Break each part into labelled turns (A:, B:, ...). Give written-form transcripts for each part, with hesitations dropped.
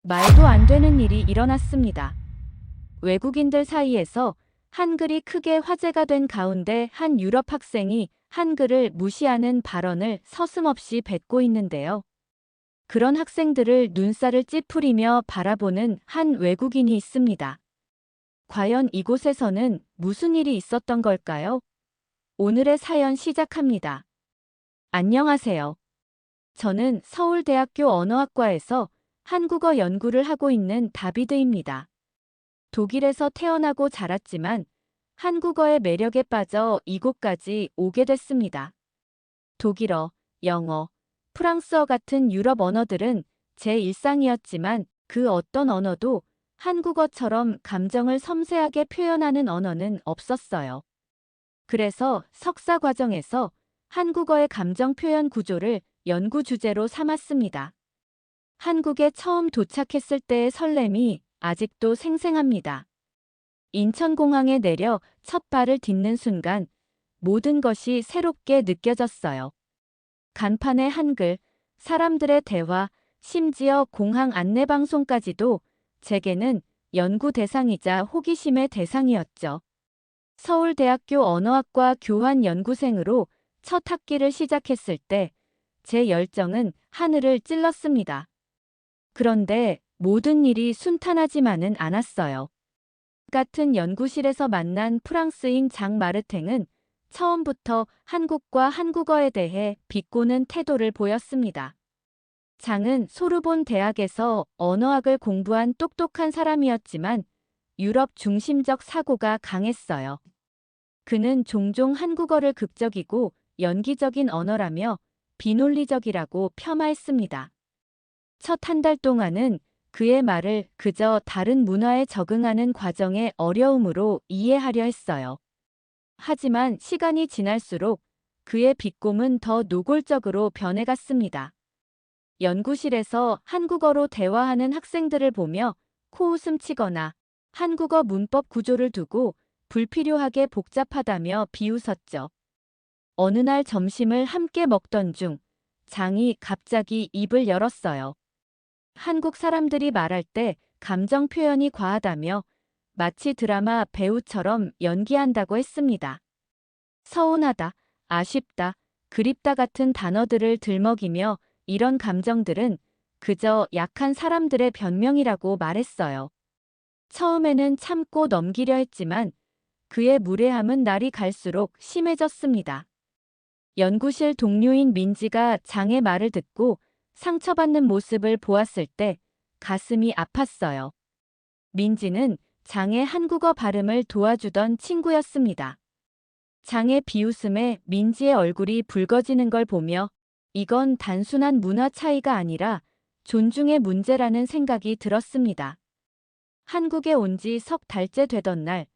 A: 말도 안 되는 일이 일어났습니다. 외국인들 사이에서 한글이 크게 화제가 된 가운데 한 유럽 학생이 한글을 무시하는 발언을 서슴없이 뱉고 있는데요. 그런 학생들을 눈살을 찌푸리며 바라보는 한 외국인이 있습니다. 과연 이곳에서는 무슨 일이 있었던 걸까요? 오늘의 사연 시작합니다. 안녕하세요. 저는 서울대학교 언어학과에서 한국어 연구를 하고 있는 다비드입니다. 독일에서 태어나고 자랐지만 한국어의 매력에 빠져 이곳까지 오게 됐습니다. 독일어, 영어, 프랑스어 같은 유럽 언어들은 제 일상이었지만 그 어떤 언어도 한국어처럼 감정을 섬세하게 표현하는 언어는 없었어요. 그래서 석사 과정에서 한국어의 감정 표현 구조를 연구 주제로 삼았습니다. 한국에 처음 도착했을 때의 설렘이 아직도 생생합니다. 인천공항에 내려 첫 발을 딛는 순간 모든 것이 새롭게 느껴졌어요. 간판의 한글, 사람들의 대화, 심지어 공항 안내방송까지도 제게는 연구 대상이자 호기심의 대상이었죠. 서울대학교 언어학과 교환 연구생으로 첫 학기를 시작했을 때 제 열정은 하늘을 찔렀습니다. 그런데 모든 일이 순탄하지만은 않았어요. 같은 연구실에서 만난 프랑스인 장 마르탱은 처음부터 한국과 한국어에 대해 비꼬는 태도를 보였습니다. 장은 소르본 대학에서 언어학을 공부한 똑똑한 사람이었지만 유럽 중심적 사고가 강했어요. 그는 종종 한국어를 극적이고 연기적인 언어라며 비논리적이라고 폄하했습니다. 첫 한 달 동안은 그의 말을 그저 다른 문화에 적응하는 과정의 어려움으로 이해하려 했어요. 하지만 시간이 지날수록 그의 비꼼은 더 노골적으로 변해갔습니다. 연구실에서 한국어로 대화하는 학생들을 보며 코웃음 치거나 한국어 문법 구조를 두고 불필요하게 복잡하다며 비웃었죠. 어느 날 점심을 함께 먹던 중 장이 갑자기 입을 열었어요. 한국 사람들이 말할 때 감정 표현이 과하다며 마치 드라마 배우처럼 연기한다고 했습니다. 서운하다, 아쉽다, 그립다 같은 단어들을 들먹이며 이런 감정들은 그저 약한 사람들의 변명이라고 말했어요. 처음에는 참고 넘기려 했지만 그의 무례함은 날이 갈수록 심해졌습니다. 연구실 동료인 민지가 장의 말을 듣고 상처받는 모습을 보았을 때 가슴이 아팠어요. 민지는 장의 한국어 발음을 도와주던 친구였습니다. 장의 비웃음에 민지의 얼굴이 붉어지는 걸 보며 이건 단순한 문화 차이가 아니라 존중의 문제라는 생각이 들었습니다. 한국에 온 지 석 달째 되던 날,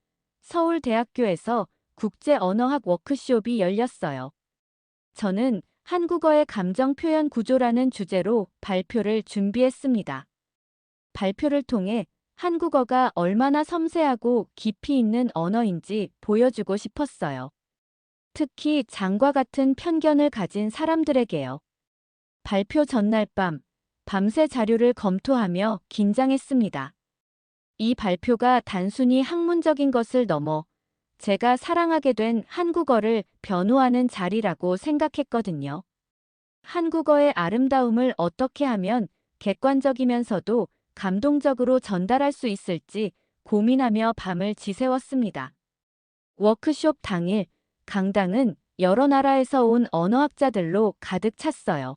A: 서울대학교에서 국제언어학 워크숍이 열렸어요. 저는 한국어의 감정 표현 구조라는 주제로 발표를 준비했습니다. 발표를 통해 한국어가 얼마나 섬세하고 깊이 있는 언어인지 보여주고 싶었어요. 특히 장과 같은 편견을 가진 사람들에게요. 발표 전날 밤새 자료를 검토하며 긴장했습니다. 이 발표가 단순히 학문적인 것을 넘어 제가 사랑하게 된 한국어를 변호하는 자리라고 생각했거든요. 한국어의 아름다움을 어떻게 하면 객관적이면서도 감동적으로 전달할 수 있을지 고민하며 밤을 지새웠습니다. 워크숍 당일, 강당은 여러 나라에서 온 언어학자들로 가득 찼어요.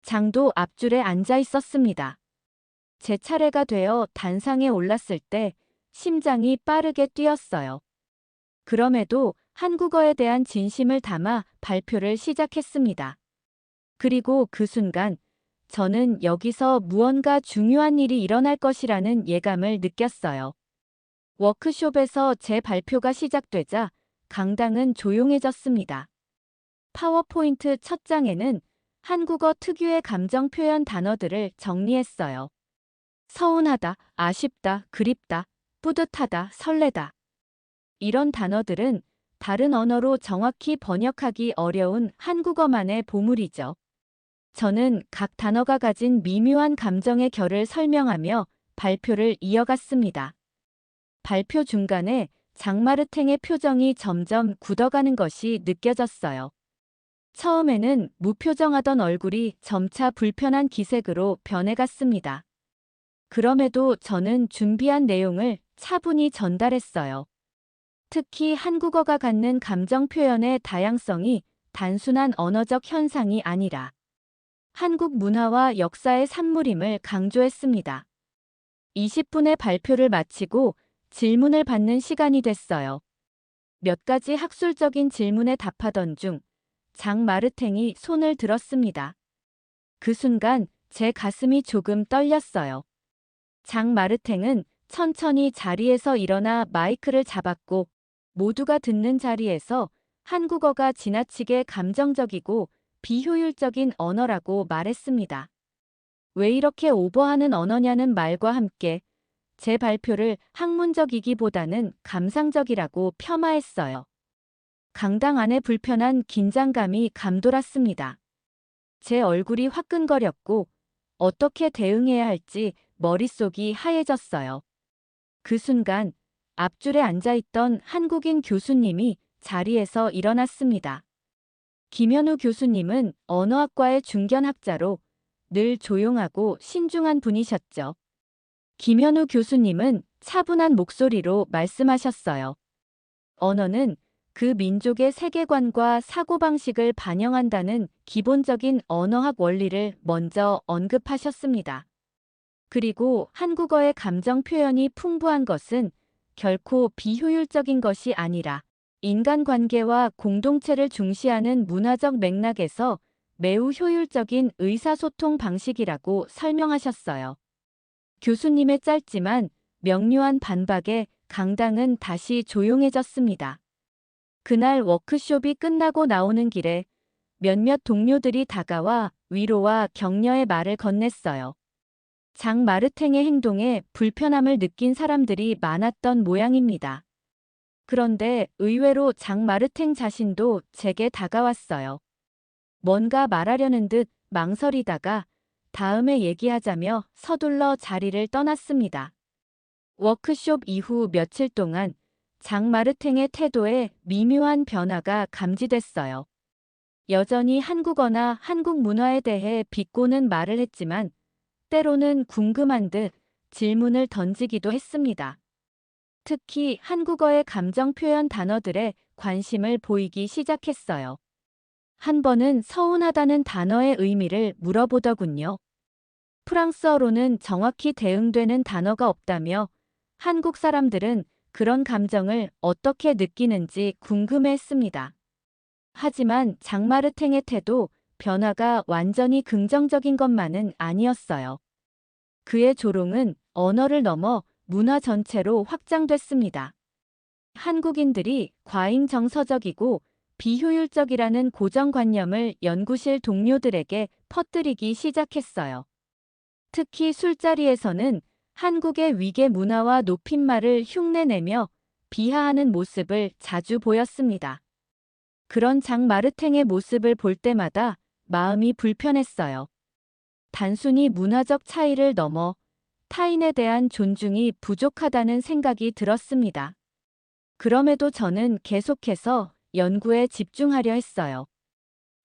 A: 장도 앞줄에 앉아 있었습니다. 제 차례가 되어 단상에 올랐을 때 심장이 빠르게 뛰었어요. 그럼에도 한국어에 대한 진심을 담아 발표를 시작했습니다. 그리고 그 순간 저는 여기서 무언가 중요한 일이 일어날 것이라는 예감을 느꼈어요. 워크숍에서 제 발표가 시작되자 강당은 조용해졌습니다. 파워포인트 첫 장에는 한국어 특유의 감정 표현 단어들을 정리했어요. 서운하다, 아쉽다, 그립다, 뿌듯하다, 설레다. 이런 단어들은 다른 언어로 정확히 번역하기 어려운 한국어만의 보물이죠. 저는 각 단어가 가진 미묘한 감정의 결을 설명하며 발표를 이어갔습니다. 발표 중간에 장마르탱의 표정이 점점 굳어가는 것이 느껴졌어요. 처음에는 무표정하던 얼굴이 점차 불편한 기색으로 변해갔습니다. 그럼에도 저는 준비한 내용을 차분히 전달했어요. 특히 한국어가 갖는 감정 표현의 다양성이 단순한 언어적 현상이 아니라 한국 문화와 역사의 산물임을 강조했습니다. 20분의 발표를 마치고 질문을 받는 시간이 됐어요. 몇 가지 학술적인 질문에 답하던 중 장마르탱이 손을 들었습니다. 그 순간 제 가슴이 조금 떨렸어요. 장마르탱은 천천히 자리에서 일어나 마이크를 잡았고 모두가 듣는 자리에서 한국어가 지나치게 감정적이고 비효율적인 언어라고 말했습니다. 왜 이렇게 오버하는 언어냐는 말과 함께 제 발표를 학문적이기보다는 감상적이라고 폄하했어요. 강당 안에 불편한 긴장감이 감돌았습니다. 제 얼굴이 화끈거렸고 어떻게 대응해야 할지 머릿속이 하얘졌어요. 그 순간 앞줄에 앉아있던 한국인 교수님이 자리에서 일어났습니다. 김현우 교수님은 언어학과의 중견학자로 늘 조용하고 신중한 분이셨죠. 김현우 교수님은 차분한 목소리로 말씀하셨어요. 언어는 그 민족의 세계관과 사고방식을 반영한다는 기본적인 언어학 원리를 먼저 언급하셨습니다. 그리고 한국어의 감정 표현이 풍부한 것은 결코 비효율적인 것이 아니라 인간관계와 공동체를 중시하는 문화적 맥락에서 매우 효율적인 의사소통 방식이라고 설명하셨어요. 교수님의 짧지만 명료한 반박에 강당은 다시 조용해졌습니다. 그날 워크숍이 끝나고 나오는 길에 몇몇 동료들이 다가와 위로와 격려의 말을 건넸어요. 장마르탱의 행동에 불편함을 느낀 사람들이 많았던 모양입니다. 그런데 의외로 장마르탱 자신도 제게 다가왔어요. 뭔가 말하려는 듯 망설이다가 다음에 얘기하자며 서둘러 자리를 떠났습니다. 워크숍 이후 며칠 동안 장마르탱의 태도에 미묘한 변화가 감지됐어요. 여전히 한국어나 한국 문화에 대해 비꼬는 말을 했지만 때로는 궁금한 듯 질문을 던지기도 했습니다. 특히 한국어의 감정 표현 단어들에 관심을 보이기 시작했어요. 한 번은 서운하다는 단어의 의미를 물어보더군요. 프랑스어로는 정확히 대응되는 단어가 없다며 한국 사람들은 그런 감정을 어떻게 느끼는지 궁금해했습니다. 하지만 장마르탱의 태도, 변화가 완전히 긍정적인 것만은 아니었어요. 그의 조롱은 언어를 넘어 문화 전체로 확장됐습니다. 한국인들이 과잉 정서적이고 비효율적이라는 고정관념을 연구실 동료들에게 퍼뜨리기 시작했어요. 특히 술자리에서는 한국의 위계 문화와 높임말을 흉내내며 비하하는 모습을 자주 보였습니다. 그런 장마르탱의 모습을 볼 때마다 마음이 불편했어요. 단순히 문화적 차이를 넘어 타인에 대한 존중이 부족하다는 생각이 들었습니다. 그럼에도 저는 계속해서 연구에 집중하려 했어요.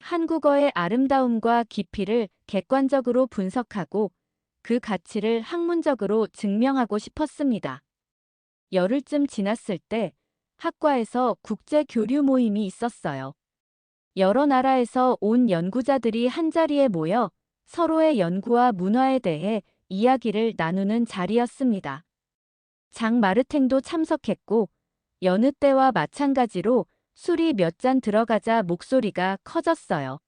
A: 한국어의 아름다움과 깊이를 객관적으로 분석하고 그 가치를 학문적으로 증명하고 싶었습니다. 열흘쯤 지났을 때 학과에서 국제 교류 모임이 있었어요. 여러 나라에서 온 연구자들이 한자리에 모여 서로의 연구와 문화에 대해 이야기를 나누는 자리였습니다. 장마르탱도 참석했고 여느 때와 마찬가지로 술이 몇 잔 들어가자 목소리가 커졌어요.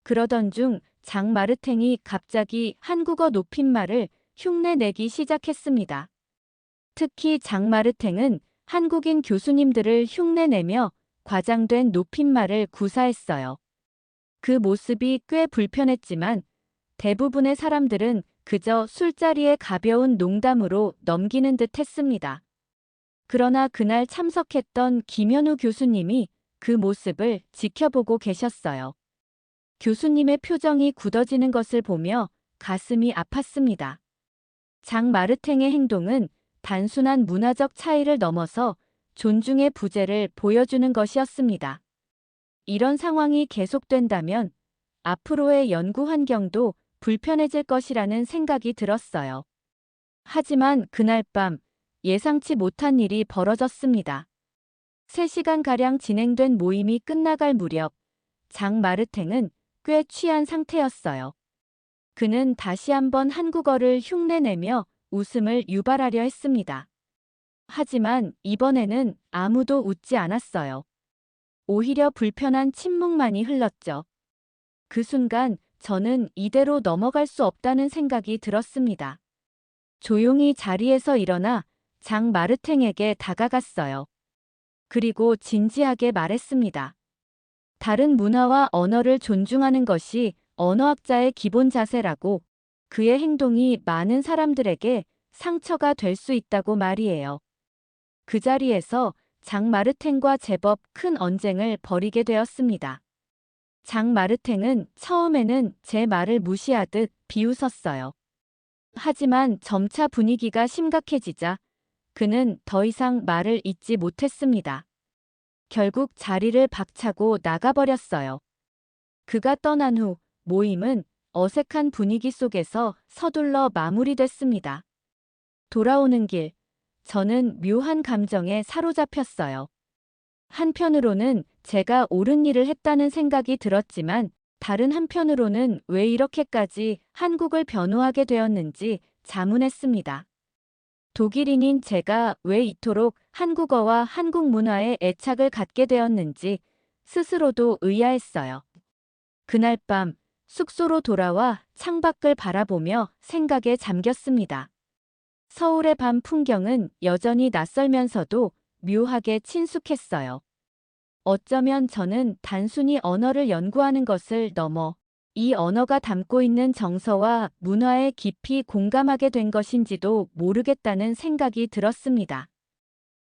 A: 그러던 중 장마르탱이 갑자기 한국어 높임말을 흉내내기 시작했습니다. 특히 장마르탱은 한국인 교수님들을 흉내내며 과장된 높임말을 구사했어요. 그 모습이 꽤 불편했지만 대부분의 사람들은 그저 술자리의 가벼운 농담으로 넘기는 듯 했습니다. 그러나 그날 참석했던 김현우 교수님이 그 모습을 지켜보고 계셨어요. 교수님의 표정이 굳어지는 것을 보며 가슴이 아팠습니다. 장마르탱의 행동은 단순한 문화적 차이를 넘어서 존중의 부재를 보여주는 것이었습니다. 이런 상황이 계속된다면 앞으로의 연구 환경도 불편해질 것이라는 생각이 들었어요. 하지만 그날 밤 예상치 못한 일이 벌어졌습니다. 3시간가량 진행된 모임이 끝나갈 무렵 장마르탱은 꽤 취한 상태였어요. 그는 다시 한번 한국어를 흉내내며 웃음을 유발하려 했습니다. 하지만 이번에는 아무도 웃지 않았어요. 오히려 불편한 침묵만이 흘렀죠. 그 순간 저는 이대로 넘어갈 수 없다는 생각이 들었습니다. 조용히 자리에서 일어나 장마르탱에게 다가갔어요. 그리고 진지하게 말했습니다. 다른 문화와 언어를 존중하는 것이 언어학자의 기본 자세라고, 그의 행동이 많은 사람들에게 상처가 될 수 있다고 말이에요. 그 자리에서 장마르탱과 제법 큰 언쟁을 벌이게 되었습니다. 장마르탱은 처음에는 제 말을 무시하듯 비웃었어요. 하지만 점차 분위기가 심각해지자 그는 더 이상 말을 잇지 못했습니다. 결국 자리를 박차고 나가버렸어요. 그가 떠난 후 모임은 어색한 분위기 속에서 서둘러 마무리됐습니다. 돌아오는 길, 저는 묘한 감정에 사로잡혔어요. 한편으로는 제가 옳은 일을 했다는 생각이 들었지만 다른 한편으로는 왜 이렇게까지 한국을 변호하게 되었는지 자문했습니다. 독일인인 제가 왜 이토록 한국어와 한국 문화에 애착을 갖게 되었는지 스스로도 의아했어요. 그날 밤 숙소로 돌아와 창밖을 바라보며 생각에 잠겼습니다. 서울의 밤 풍경은 여전히 낯설면서도 묘하게 친숙했어요. 어쩌면 저는 단순히 언어를 연구하는 것을 넘어 이 언어가 담고 있는 정서와 문화에 깊이 공감하게 된 것인지도 모르겠다는 생각이 들었습니다.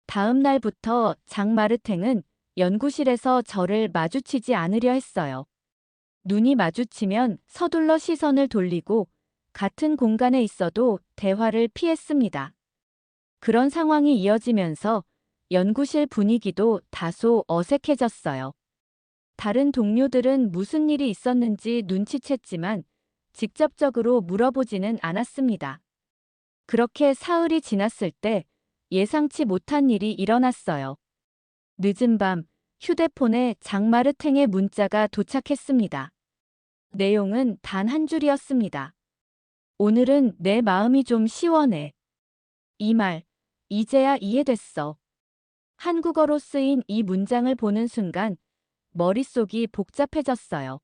A: 다음 날부터 장마르탱은 연구실에서 저를 마주치지 않으려 했어요. 눈이 마주치면 서둘러 시선을 돌리고 같은 공간에 있어도 대화를 피했습니다. 그런 상황이 이어지면서 연구실 분위기도 다소 어색해졌어요. 다른 동료들은 무슨 일이 있었는지 눈치챘지만 직접적으로 물어보지는 않았습니다. 그렇게 사흘이 지났을 때 예상치 못한 일이 일어났어요. 늦은 밤 휴대폰에 장마르탱의 문자가 도착했습니다. 내용은 단 한 줄이었습니다. 오늘은 내 마음이 좀 시원해. 이 말, 이제야 이해됐어. 한국어로 쓰인 이 문장을 보는 순간 머릿속이 복잡해졌어요.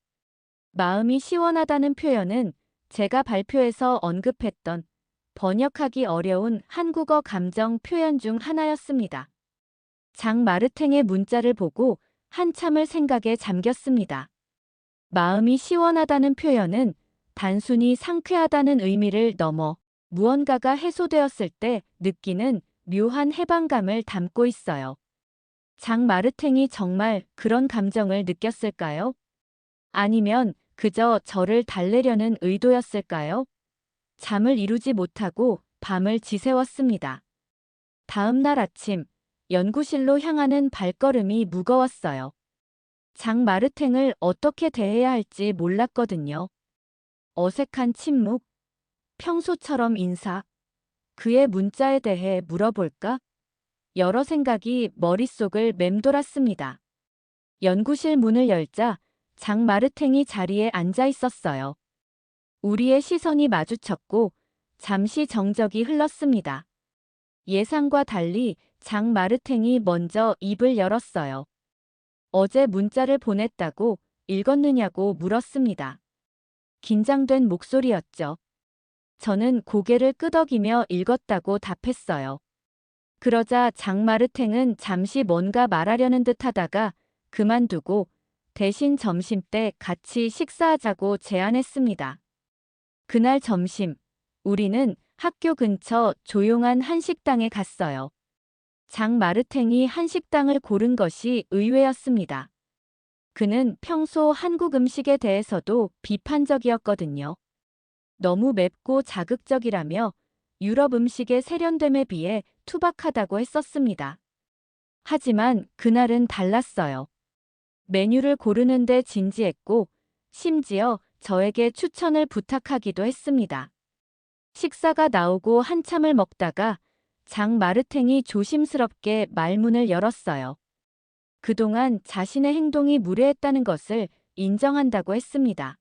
A: 마음이 시원하다는 표현은 제가 발표에서 언급했던 번역하기 어려운 한국어 감정 표현 중 하나였습니다. 장마르탱의 문자를 보고 한참을 생각에 잠겼습니다. 마음이 시원하다는 표현은 단순히 상쾌하다는 의미를 넘어 무언가가 해소되었을 때 느끼는 묘한 해방감을 담고 있어요. 장마르탱이 정말 그런 감정을 느꼈을까요? 아니면 그저 저를 달래려는 의도였을까요? 잠을 이루지 못하고 밤을 지새웠습니다. 다음 날 아침, 연구실로 향하는 발걸음이 무거웠어요. 장마르탱을 어떻게 대해야 할지 몰랐거든요. 어색한 침묵, 평소처럼 인사, 그의 문자에 대해 물어볼까? 여러 생각이 머릿속을 맴돌았습니다. 연구실 문을 열자 장마르탱이 자리에 앉아 있었어요. 우리의 시선이 마주쳤고 잠시 정적이 흘렀습니다. 예상과 달리 장마르탱이 먼저 입을 열었어요. 어제 문자를 보냈다고 읽었느냐고 물었습니다. 긴장된 목소리였죠. 저는 고개를 끄덕이며 읽었다고 답했어요. 그러자 장마르탱은 잠시 뭔가 말하려는 듯 하다가 그만두고 대신 점심때 같이 식사하자고 제안했습니다. 그날 점심, 우리는 학교 근처 조용한 한식당에 갔어요. 장마르탱이 한식당을 고른 것이 의외였습니다. 그는 평소 한국 음식에 대해서도 비판적이었거든요. 너무 맵고 자극적이라며 유럽 음식의 세련됨에 비해 투박하다고 했었습니다. 하지만 그날은 달랐어요. 메뉴를 고르는데 진지했고 심지어 저에게 추천을 부탁하기도 했습니다. 식사가 나오고 한참을 먹다가 장 마르탱이 조심스럽게 말문을 열었어요. 그동안 자신의 행동이 무례했다는 것을 인정한다고 했습니다.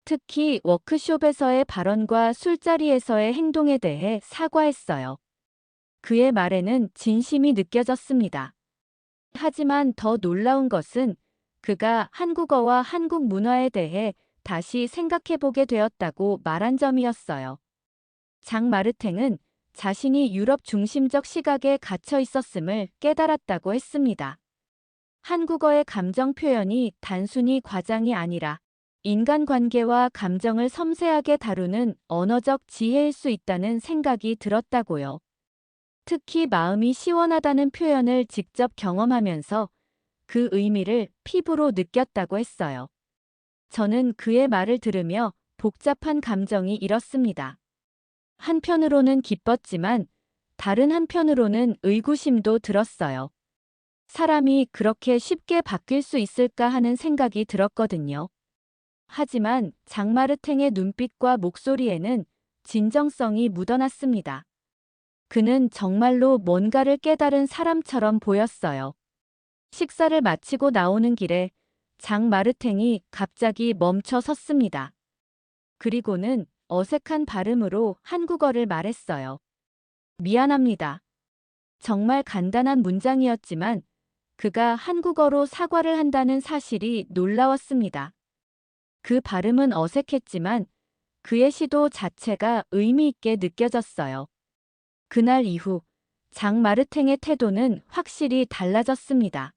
A: 특히 워크숍에서의 발언과 술자리에서의 행동에 대해 사과했어요. 그의 말에는 진심이 느껴졌습니다. 하지만 더 놀라운 것은 그가 한국어와 한국 문화에 대해 다시 생각해보게 되었다고 말한 점이었어요. 장 마르탱은 자신이 유럽 중심적 시각에 갇혀 있었음을 깨달았다고 했습니다. 한국어의 감정 표현이 단순히 과장이 아니라 인간관계와 감정을 섬세하게 다루는 언어적 지혜일 수 있다는 생각이 들었다고요. 특히 마음이 시원하다는 표현을 직접 경험하면서 그 의미를 피부로 느꼈다고 했어요. 저는 그의 말을 들으며 복잡한 감정이 일었습니다. 한편으로는 기뻤지만 다른 한편으로는 의구심도 들었어요. 사람이 그렇게 쉽게 바뀔 수 있을까 하는 생각이 들었거든요. 하지만 장마르탱의 눈빛과 목소리에는 진정성이 묻어났습니다. 그는 정말로 뭔가를 깨달은 사람처럼 보였어요. 식사를 마치고 나오는 길에 장마르탱이 갑자기 멈춰 섰습니다. 그리고는 어색한 발음으로 한국어를 말했어요. 미안합니다. 정말 간단한 문장이었지만 그가 한국어로 사과를 한다는 사실이 놀라웠습니다. 그 발음은 어색했지만 그의 시도 자체가 의미 있게 느껴졌어요. 그날 이후 장 마르탱의 태도는 확실히 달라졌습니다.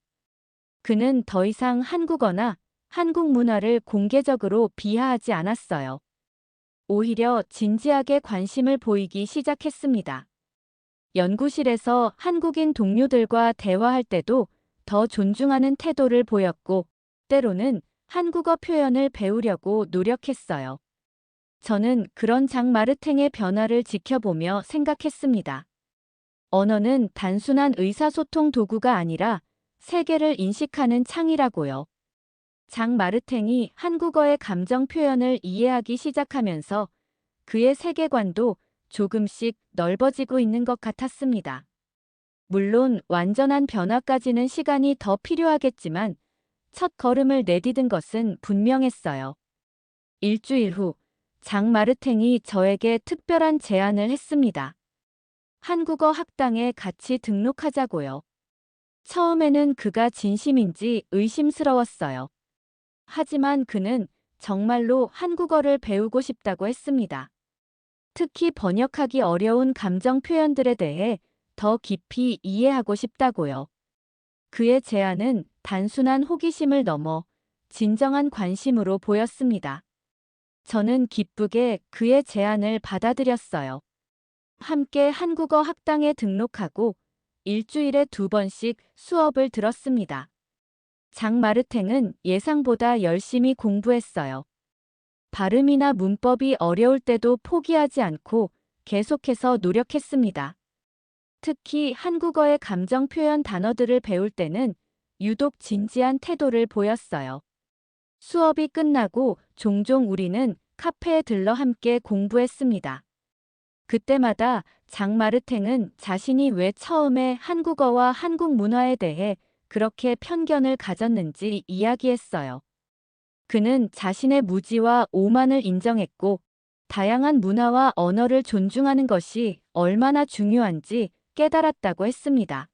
A: 그는 더 이상 한국어나 한국 문화를 공개적으로 비하하지 않았어요. 오히려 진지하게 관심을 보이기 시작했습니다. 연구실에서 한국인 동료들과 대화할 때도 더 존중하는 태도를 보였고, 때로는 한국어 표현을 배우려고 노력했어요. 저는 그런 장 마르탱의 변화를 지켜보며 생각했습니다. 언어는 단순한 의사소통 도구가 아니라 세계를 인식하는 창이라고요. 장 마르탱이 한국어의 감정 표현을 이해하기 시작하면서 그의 세계관도 조금씩 넓어지고 있는 것 같았습니다. 물론 완전한 변화까지는 시간이 더 필요하겠지만 첫 걸음을 내디딘 것은 분명했어요. 일주일 후 장 마르탱이 저에게 특별한 제안을 했습니다. 한국어 학당에 같이 등록하자고요. 처음에는 그가 진심인지 의심스러웠어요. 하지만 그는 정말로 한국어를 배우고 싶다고 했습니다. 특히 번역하기 어려운 감정 표현들에 대해 더 깊이 이해하고 싶다고요. 그의 제안은 단순한 호기심을 넘어 진정한 관심으로 보였습니다. 저는 기쁘게 그의 제안을 받아들였어요. 함께 한국어 학당에 등록하고 일주일에 2번씩 수업을 들었습니다. 장 마르탱은 예상보다 열심히 공부했어요. 발음이나 문법이 어려울 때도 포기하지 않고 계속해서 노력했습니다. 특히 한국어의 감정 표현 단어들을 배울 때는 유독 진지한 태도를 보였어요. 수업이 끝나고 종종 우리는 카페에 들러 함께 공부했습니다. 그때마다 장 마르탱은 자신이 왜 처음에 한국어와 한국 문화에 대해 그렇게 편견을 가졌는지 이야기했어요. 그는 자신의 무지와 오만을 인정했고 다양한 문화와 언어를 존중하는 것이 얼마나 중요한지 깨달았다고 했습니다.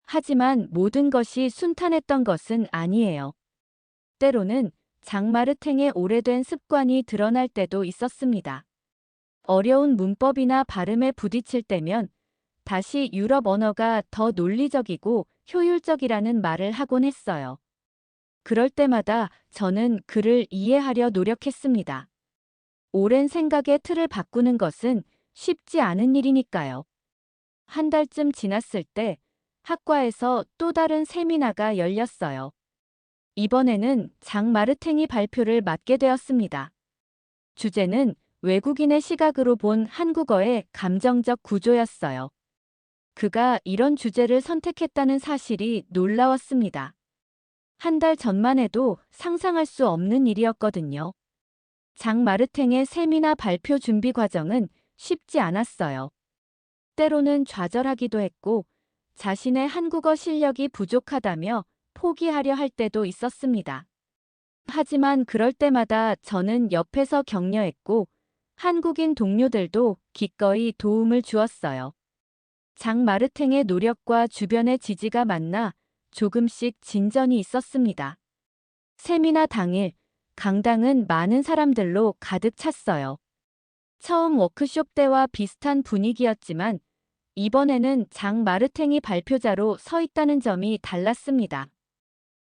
A: 하지만 모든 것이 순탄했던 것은 아니에요. 때로는 장 마르탱의 오래된 습관이 드러날 때도 있었습니다. 어려운 문법이나 발음에 부딪힐 때면 다시 유럽 언어가 더 논리적이고 효율적이라는 말을 하곤 했어요. 그럴 때마다 저는 그를 이해하려 노력했습니다. 오랜 생각의 틀을 바꾸는 것은 쉽지 않은 일이니까요. 한 달쯤 지났을 때 학과에서 또 다른 세미나가 열렸어요. 이번에는 장마르탱이 발표를 맡게 되었습니다. 주제는 외국인의 시각으로 본 한국어의 감정적 구조였어요. 그가 이런 주제를 선택했다는 사실이 놀라웠습니다. 한 달 전만 해도 상상할 수 없는 일이었거든요. 장마르탱의 세미나 발표 준비 과정은 쉽지 않았어요. 때로는 좌절하기도 했고, 자신의 한국어 실력이 부족하다며 포기하려 할 때도 있었습니다. 하지만 그럴 때마다 저는 옆에서 격려했고, 한국인 동료들도 기꺼이 도움을 주었어요. 장마르탱의 노력과 주변의 지지가 만나 조금씩 진전이 있었습니다. 세미나 당일, 강당은 많은 사람들로 가득 찼어요. 처음 워크숍 때와 비슷한 분위기였지만 이번에는 장마르탱이 발표자로 서 있다는 점이 달랐습니다.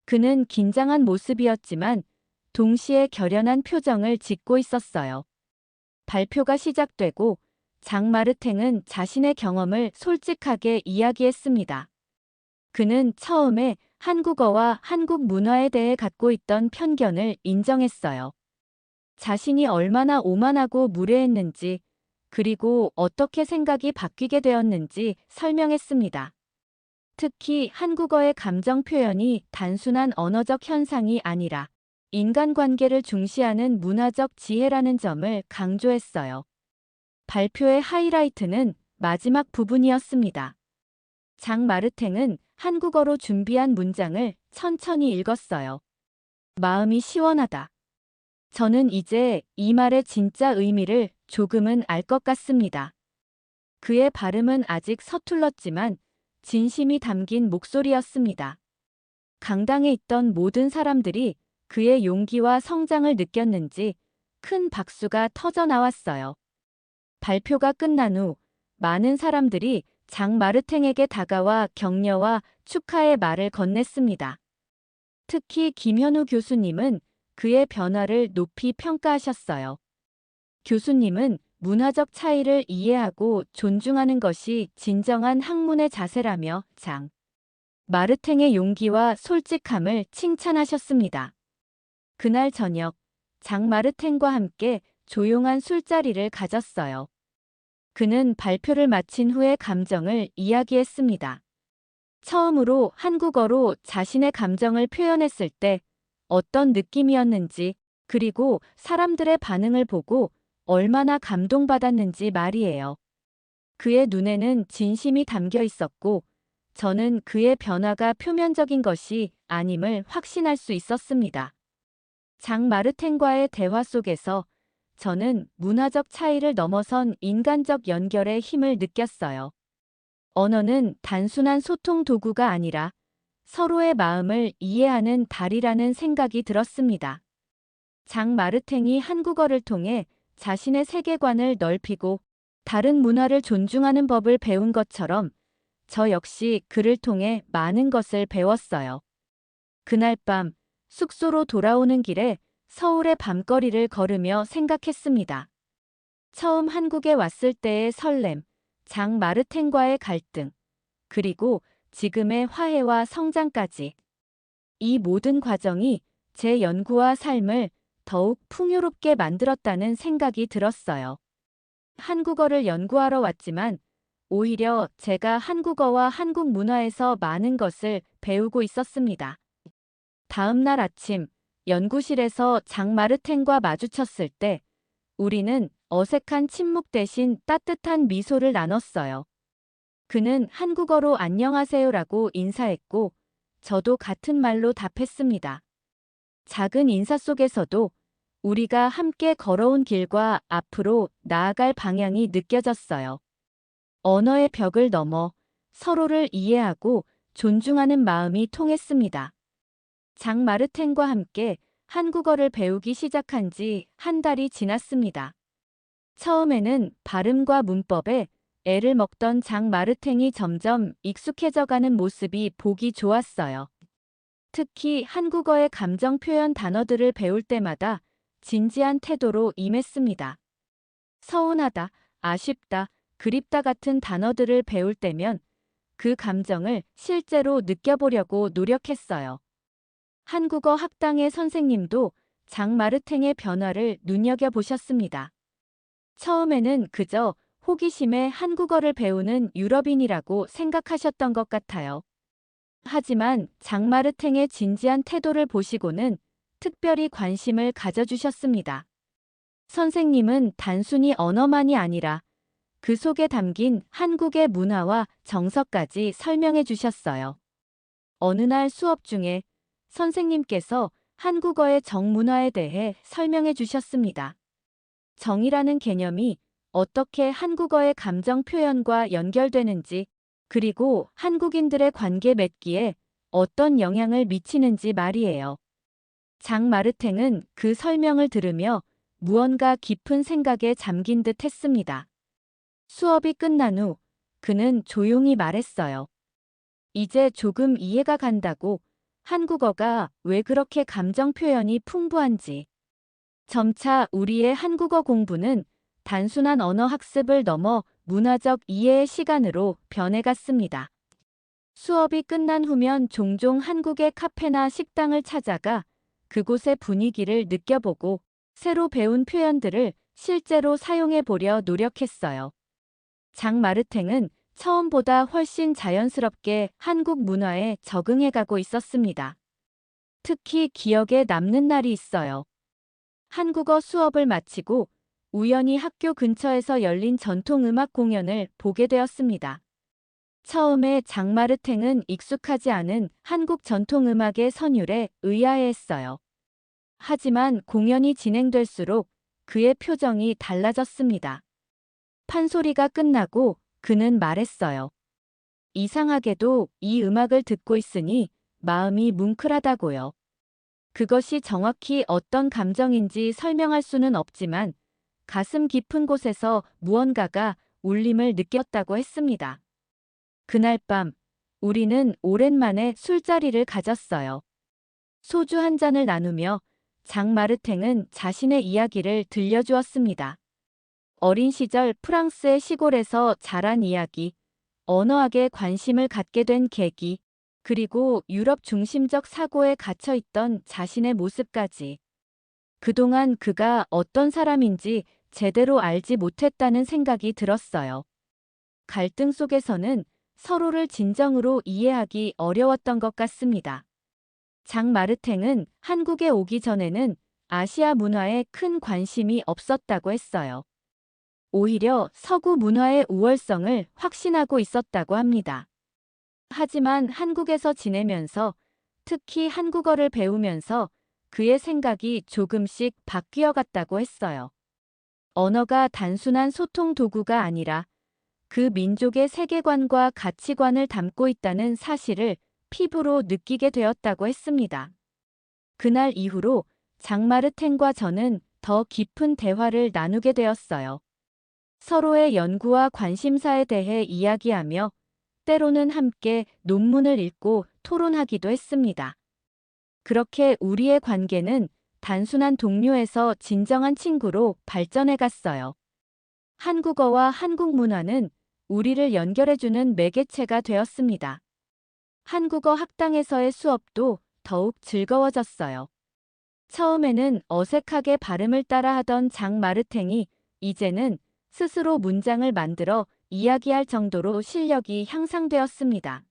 A: 그는 긴장한 모습이었지만 동시에 결연한 표정을 짓고 있었어요. 발표가 시작되고 장마르탱은 자신의 경험을 솔직하게 이야기했습니다. 그는 처음에 한국어와 한국 문화에 대해 갖고 있던 편견을 인정했어요. 자신이 얼마나 오만하고 무례했는지, 그리고 어떻게 생각이 바뀌게 되었는지 설명했습니다. 특히 한국어의 감정 표현이 단순한 언어적 현상이 아니라 인간관계를 중시하는 문화적 지혜라는 점을 강조했어요. 발표의 하이라이트는 마지막 부분이었습니다. 장마르탱은 한국어로 준비한 문장을 천천히 읽었어요. 마음이 시원하다. 저는 이제 이 말의 진짜 의미를 조금은 알 것 같습니다. 그의 발음은 아직 서툴렀지만 진심이 담긴 목소리였습니다. 강당에 있던 모든 사람들이 그의 용기와 성장을 느꼈는지 큰 박수가 터져 나왔어요. 발표가 끝난 후 많은 사람들이 장마르탱에게 다가와 격려와 축하의 말을 건넸습니다. 특히 김현우 교수님은 그의 변화를 높이 평가하셨어요. 교수님은 문화적 차이를 이해하고 존중하는 것이 진정한 학문의 자세라며 마르탱의 용기와 솔직함을 칭찬하셨습니다. 그날 저녁, 장마르탱과 함께 조용한 술자리를 가졌어요. 그는 발표를 마친 후의 감정을 이야기했습니다. 처음으로 한국어로 자신의 감정을 표현했을 때 어떤 느낌이었는지, 그리고 사람들의 반응을 보고 얼마나 감동받았는지 말이에요. 그의 눈에는 진심이 담겨 있었고, 저는 그의 변화가 표면적인 것이 아님을 확신할 수 있었습니다. 장마르탱과의 대화 속에서 저는 문화적 차이를 넘어선 인간적 연결의 힘을 느꼈어요. 언어는 단순한 소통 도구가 아니라 서로의 마음을 이해하는 달이라는 생각이 들었습니다. 장마르탱이 한국어를 통해 자신의 세계관을 넓히고 다른 문화를 존중하는 법을 배운 것처럼 저 역시 그를 통해 많은 것을 배웠어요. 그날 밤 숙소로 돌아오는 길에 서울의 밤거리를 걸으며 생각했습니다. 처음 한국에 왔을 때의 설렘, 장마르탱과의 갈등, 그리고 지금의 화해와 성장까지. 이 모든 과정이 제 연구와 삶을 더욱 풍요롭게 만들었다는 생각이 들었어요. 한국어를 연구하러 왔지만 오히려 제가 한국어와 한국 문화에서 많은 것을 배우고 있었습니다. 다음 날 아침, 연구실에서 장마르탱과 마주쳤을 때 우리는 어색한 침묵 대신 따뜻한 미소를 나눴어요. 그는 한국어로 안녕하세요라고 인사했고 저도 같은 말로 답했습니다. 작은 인사 속에서도 우리가 함께 걸어온 길과 앞으로 나아갈 방향이 느껴졌어요. 언어의 벽을 넘어 서로를 이해하고 존중하는 마음이 통했습니다. 장마르탱과 함께 한국어를 배우기 시작한 지 한 달이 지났습니다. 처음에는 발음과 문법에 애를 먹던 장마르탱이 점점 익숙해져가는 모습이 보기 좋았어요. 특히 한국어의 감정 표현 단어들을 배울 때마다 진지한 태도로 임했습니다. 서운하다, 아쉽다, 그립다 같은 단어들을 배울 때면 그 감정을 실제로 느껴보려고 노력했어요. 한국어 학당의 선생님도 장마르탱의 변화를 눈여겨보셨습니다. 처음에는 그저 호기심에 한국어를 배우는 유럽인이라고 생각하셨던 것 같아요. 하지만 장마르탱의 진지한 태도를 보시고는 특별히 관심을 가져주셨습니다. 선생님은 단순히 언어만이 아니라 그 속에 담긴 한국의 문화와 정서까지 설명해 주셨어요. 어느 날 수업 중에 선생님께서 한국어의 정문화에 대해 설명해 주셨습니다. 정이라는 개념이 어떻게 한국어의 감정 표현과 연결되는지, 그리고 한국인들의 관계 맺기에 어떤 영향을 미치는지 말이에요. 장마르탱은 그 설명을 들으며 무언가 깊은 생각에 잠긴 듯 했습니다. 수업이 끝난 후 그는 조용히 말했어요. 이제 조금 이해가 간다고, 한국어가 왜 그렇게 감정 표현이 풍부한지. 점차 우리의 한국어 공부는 단순한 언어 학습을 넘어 문화적 이해의 시간으로 변해갔습니다. 수업이 끝난 후면 종종 한국의 카페나 식당을 찾아가 그곳의 분위기를 느껴보고 새로 배운 표현들을 실제로 사용해 보려 노력했어요. 장마르탱은 처음보다 훨씬 자연스럽게 한국 문화에 적응해 가고 있었습니다. 특히 기억에 남는 날이 있어요. 한국어 수업을 마치고 우연히 학교 근처에서 열린 전통음악 공연을 보게 되었습니다. 처음에 장마르탱은 익숙하지 않은 한국 전통음악의 선율에 의아해했어요. 하지만 공연이 진행될수록 그의 표정이 달라졌습니다. 판소리가 끝나고 그는 말했어요. 이상하게도 이 음악을 듣고 있으니 마음이 뭉클하다고요. 그것이 정확히 어떤 감정인지 설명할 수는 없지만 가슴 깊은 곳에서 무언가가 울림을 느꼈다고 했습니다. 그날 밤 우리는 오랜만에 술자리를 가졌어요. 소주 한 잔을 나누며 장마르탱은 자신의 이야기를 들려주었습니다. 어린 시절 프랑스의 시골에서 자란 이야기, 언어학에 관심을 갖게 된 계기, 그리고 유럽 중심적 사고에 갇혀있던 자신의 모습까지. 그동안 그가 어떤 사람인지 제대로 알지 못했다는 생각이 들었어요. 갈등 속에서는 서로를 진정으로 이해하기 어려웠던 것 같습니다. 장마르탱은 한국에 오기 전에는 아시아 문화에 큰 관심이 없었다고 했어요. 오히려 서구 문화의 우월성을 확신하고 있었다고 합니다. 하지만 한국에서 지내면서, 특히 한국어를 배우면서 그의 생각이 조금씩 바뀌어 갔다고 했어요. 언어가 단순한 소통 도구가 아니라 그 민족의 세계관과 가치관을 담고 있다는 사실을 피부로 느끼게 되었다고 했습니다. 그날 이후로 장마르탱과 저는 더 깊은 대화를 나누게 되었어요. 서로의 연구와 관심사에 대해 이야기하며 때로는 함께 논문을 읽고 토론하기도 했습니다. 그렇게 우리의 관계는 단순한 동료에서 진정한 친구로 발전해 갔어요. 한국어와 한국 문화는 우리를 연결해주는 매개체가 되었습니다. 한국어 학당에서의 수업도 더욱 즐거워졌어요. 처음에는 어색하게 발음을 따라하던 장마르탱이 이제는 스스로 문장을 만들어 이야기할 정도로 실력이 향상되었습니다.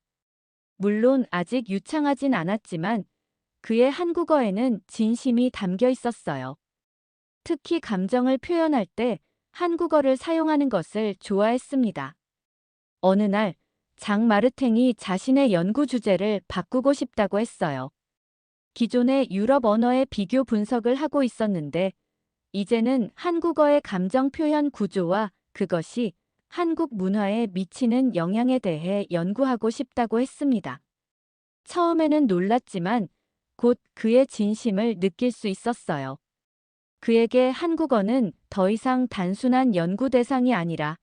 A: 물론 아직 유창하진 않았지만 그의 한국어에는 진심이 담겨 있었어요. 특히 감정을 표현할 때 한국어를 사용하는 것을 좋아했습니다. 어느 날 장마르탱이 자신의 연구 주제를 바꾸고 싶다고 했어요. 기존의 유럽 언어의 비교 분석을 하고 있었는데 이제는 한국어의 감정 표현 구조와 그것이 한국 문화에 미치는 영향에 대해 연구하고 싶다고 했습니다. 처음에는 놀랐지만 곧 그의 진심을 느낄 수 있었어요. 그에게 한국어는 더 이상 단순한 연구 대상이 아니라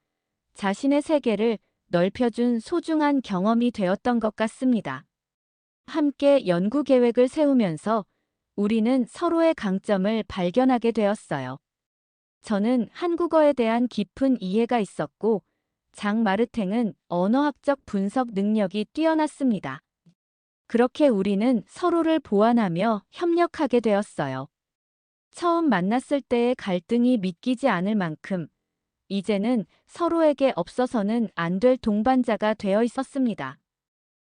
A: 자신의 세계를 넓혀준 소중한 경험이 되었던 것 같습니다. 함께 연구 계획을 세우면서 우리는 서로의 강점을 발견하게 되었어요. 저는 한국어에 대한 깊은 이해가 있었고 장마르탱은 언어학적 분석 능력이 뛰어났습니다. 그렇게 우리는 서로를 보완하며 협력하게 되었어요. 처음 만났을 때의 갈등이 믿기지 않을 만큼 이제는 서로에게 없어서는 안 될 동반자가 되어 있었습니다.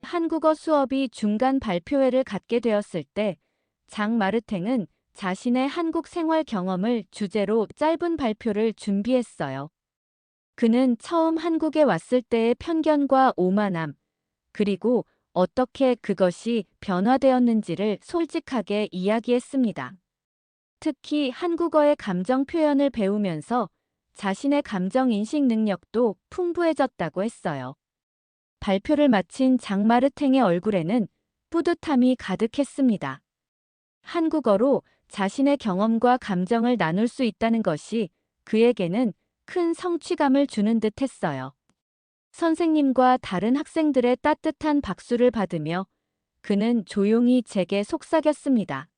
A: 한국어 수업이 중간 발표회를 갖게 되었을 때 장마르탱은 자신의 한국 생활 경험을 주제로 짧은 발표를 준비했어요. 그는 처음 한국에 왔을 때의 편견과 오만함, 그리고 어떻게 그것이 변화되었는지를 솔직하게 이야기했습니다. 특히 한국어의 감정 표현을 배우면서 자신의 감정 인식 능력도 풍부해졌다고 했어요. 발표를 마친 장마르탱의 얼굴에는 뿌듯함이 가득했습니다. 한국어로 자신의 경험과 감정을 나눌 수 있다는 것이 그에게는 큰 성취감을 주는 듯 했어요. 선생님과 다른 학생들의 따뜻한 박수를 받으며 그는 조용히 제게 속삭였습니다.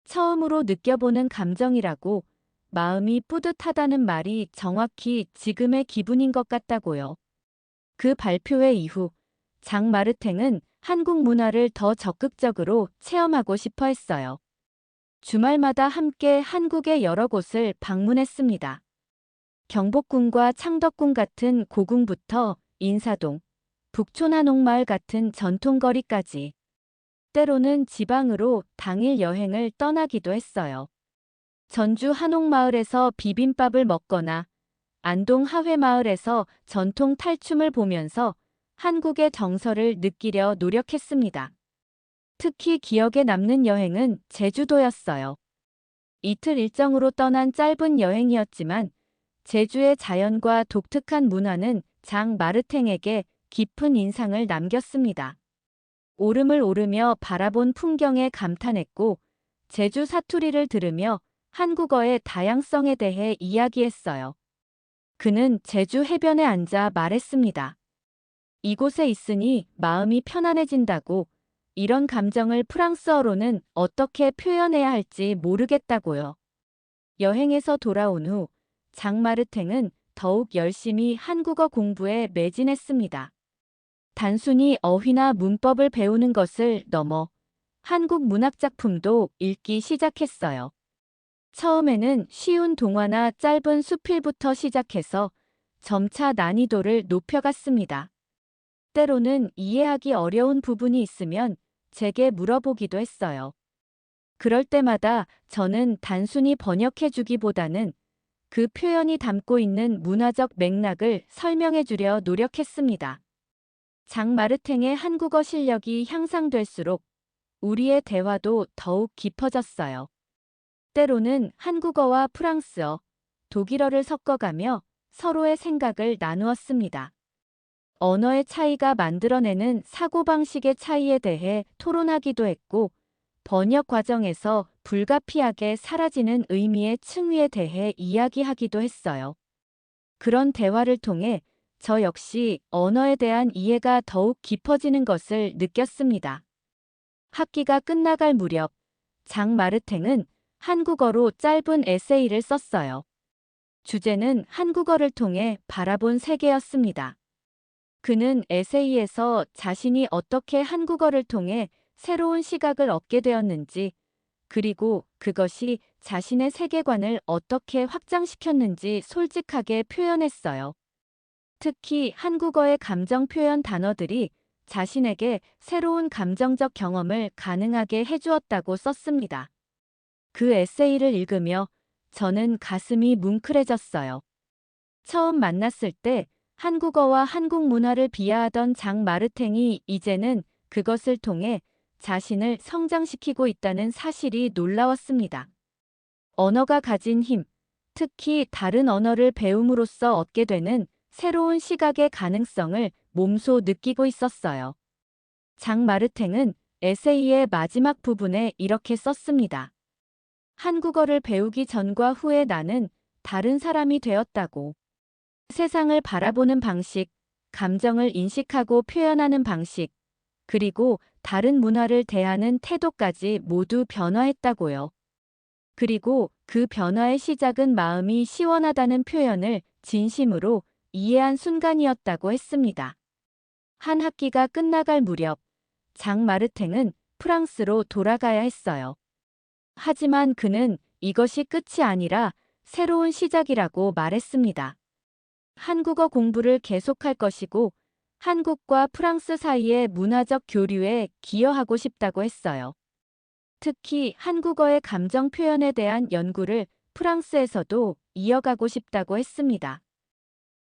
A: 처음으로 느껴보는 감정이라고 마음이 뿌듯하다는 말이 정확히 지금의 기분인 것 같다고요. 그 발표회 이후 장마르탱은 한국 문화를 더 적극적으로 체험하고 싶어 했어요. 주말마다 함께 한국의 여러 곳을 방문했습니다. 경복궁과 창덕궁 같은 고궁부터 인사동, 북촌 한옥마을 같은 전통거리까지 때로는 지방으로 당일 여행을 떠나기도 했어요. 전주 한옥마을에서 비빔밥을 먹거나 안동 하회마을에서 전통 탈춤을 보면서 한국의 정서를 느끼려 노력했습니다. 특히 기억에 남는 여행은 제주도였어요. 이틀 일정으로 떠난 짧은 여행이었지만 제주의 자연과 독특한 문화는 장마르탱에게 깊은 인상을 남겼습니다. 오름을 오르며 바라본 풍경에 감탄했고 제주 사투리를 들으며 한국어의 다양성에 대해 이야기했어요. 그는 제주 해변에 앉아 말했습니다. 이곳에 있으니 마음이 편안해진다고. 이런 감정을 프랑스어로는 어떻게 표현해야 할지 모르겠다고요. 여행에서 돌아온 후 장마르탱은 더욱 열심히 한국어 공부에 매진했습니다. 단순히 어휘나 문법을 배우는 것을 넘어 한국 문학작품도 읽기 시작했어요. 처음에는 쉬운 동화나 짧은 수필부터 시작해서 점차 난이도를 높여갔습니다. 때로는 이해하기 어려운 부분이 있으면 제게 물어보기도 했어요. 그럴 때마다 저는 단순히 번역해주기보다는 그 표현이 담고 있는 문화적 맥락을 설명해주려 노력했습니다. 장마르탱의 한국어 실력이 향상될수록 우리의 대화도 더욱 깊어졌어요. 때로는 한국어와 프랑스어, 독일어를 섞어가며 서로의 생각을 나누었습니다. 언어의 차이가 만들어내는 사고방식의 차이에 대해 토론하기도 했고, 번역 과정에서 불가피하게 사라지는 의미의 층위에 대해 이야기하기도 했어요. 그런 대화를 통해 저 역시 언어에 대한 이해가 더욱 깊어지는 것을 느꼈습니다. 학기가 끝나갈 무렵 장마르탱은 한국어로 짧은 에세이를 썼어요. 주제는 한국어를 통해 바라본 세계였습니다. 그는 에세이에서 자신이 어떻게 한국어를 통해 새로운 시각을 얻게 되었는지, 그리고 그것이 자신의 세계관을 어떻게 확장시켰는지 솔직하게 표현했어요. 특히 한국어의 감정 표현 단어들이 자신에게 새로운 감정적 경험을 가능하게 해주었다고 썼습니다. 그 에세이를 읽으며 저는 가슴이 뭉클해졌어요. 처음 만났을 때 한국어와 한국 문화를 비하하던 장마르탱이 이제는 그것을 통해 자신을 성장시키고 있다는 사실이 놀라웠습니다. 언어가 가진 힘, 특히 다른 언어를 배움으로써 얻게 되는 새로운 시각의 가능성을 몸소 느끼고 있었어요. 장마르탱은 에세이의 마지막 부분에 이렇게 썼습니다. 한국어를 배우기 전과 후에 나는 다른 사람이 되었다고. 세상을 바라보는 방식, 감정을 인식하고 표현하는 방식, 그리고 다른 문화를 대하는 태도까지 모두 변화했다고요. 그리고 그 변화의 시작은 마음이 시원하다는 표현을 진심으로 이해한 순간이었다고 했습니다. 한 학기가 끝나갈 무렵 장 마르탱은 프랑스로 돌아가야 했어요. 하지만 그는 이것이 끝이 아니라 새로운 시작이라고 말했습니다. 한국어 공부를 계속할 것이고 한국과 프랑스 사이의 문화적 교류에 기여하고 싶다고 했어요. 특히 한국어의 감정 표현에 대한 연구를 프랑스에서도 이어가고 싶다고 했습니다.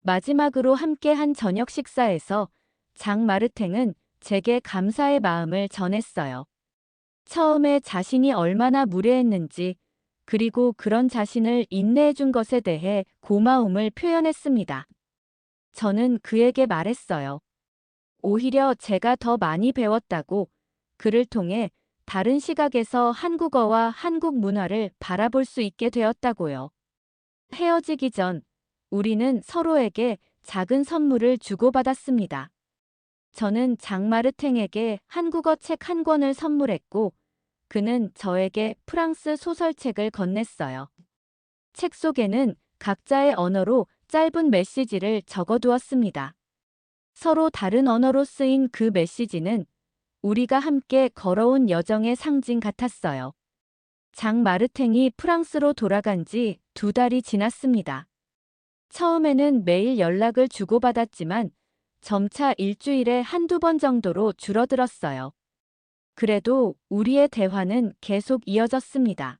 A: 마지막으로 함께 한 저녁 식사에서 장 마르탱은 제게 감사의 마음을 전했어요. 처음에 자신이 얼마나 무례했는지, 그리고 그런 자신을 인내해준 것에 대해 고마움을 표현했습니다. 저는 그에게 말했어요. 오히려 제가 더 많이 배웠다고, 그를 통해 다른 시각에서 한국어와 한국 문화를 바라볼 수 있게 되었다고요. 헤어지기 전 우리는 서로에게 작은 선물을 주고받았습니다. 저는 장 마르탱에게 한국어 책 한 권을 선물했고 그는 저에게 프랑스 소설책을 건넸어요. 책 속에는 각자의 언어로 짧은 메시지를 적어두었습니다. 서로 다른 언어로 쓰인 그 메시지는 우리가 함께 걸어온 여정의 상징 같았어요. 장 마르탱이 프랑스로 돌아간 지 2달이 지났습니다. 처음에는 매일 연락을 주고받았지만 점차 일주일에 한두 번 정도로 줄어들었어요. 그래도 우리의 대화는 계속 이어졌습니다.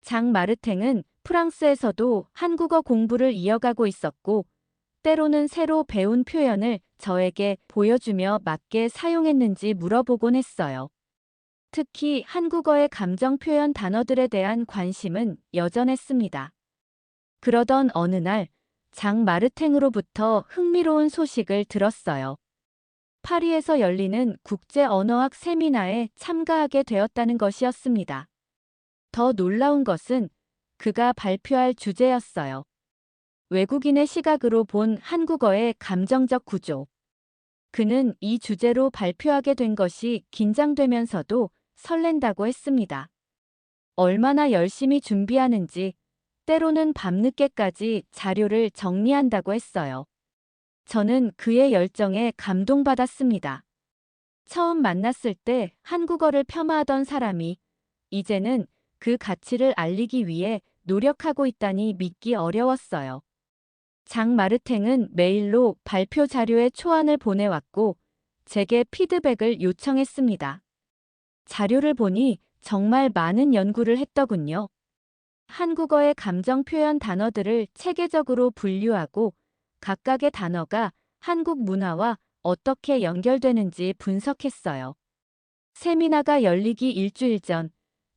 A: 장 마르탱은 프랑스에서도 한국어 공부를 이어가고 있었고, 때로는 새로 배운 표현을 저에게 보여주며 맞게 사용했는지 물어보곤 했어요. 특히 한국어의 감정 표현 단어들에 대한 관심은 여전했습니다. 그러던 어느 날, 장 마르탱으로부터 흥미로운 소식을 들었어요. 파리에서 열리는 국제 언어학 세미나에 참가하게 되었다는 것이었습니다. 더 놀라운 것은 그가 발표할 주제였어요. 외국인의 시각으로 본 한국어의 감정적 구조. 그는 이 주제로 발표하게 된 것이 긴장되면서도 설렌다고 했습니다. 얼마나 열심히 준비하는지, 때로는 밤늦게까지 자료를 정리한다고 했어요. 저는 그의 열정에 감동받았습니다. 처음 만났을 때 한국어를 폄하하던 사람이 이제는 그 가치를 알리기 위해 노력하고 있다니 믿기 어려웠어요. 장 마르탱은 메일로 발표 자료의 초안을 보내왔고 제게 피드백을 요청했습니다. 자료를 보니 정말 많은 연구를 했더군요. 한국어의 감정 표현 단어들을 체계적으로 분류하고 각각의 단어가 한국 문화와 어떻게 연결되는지 분석했어요. 세미나가 열리기 일주일 전,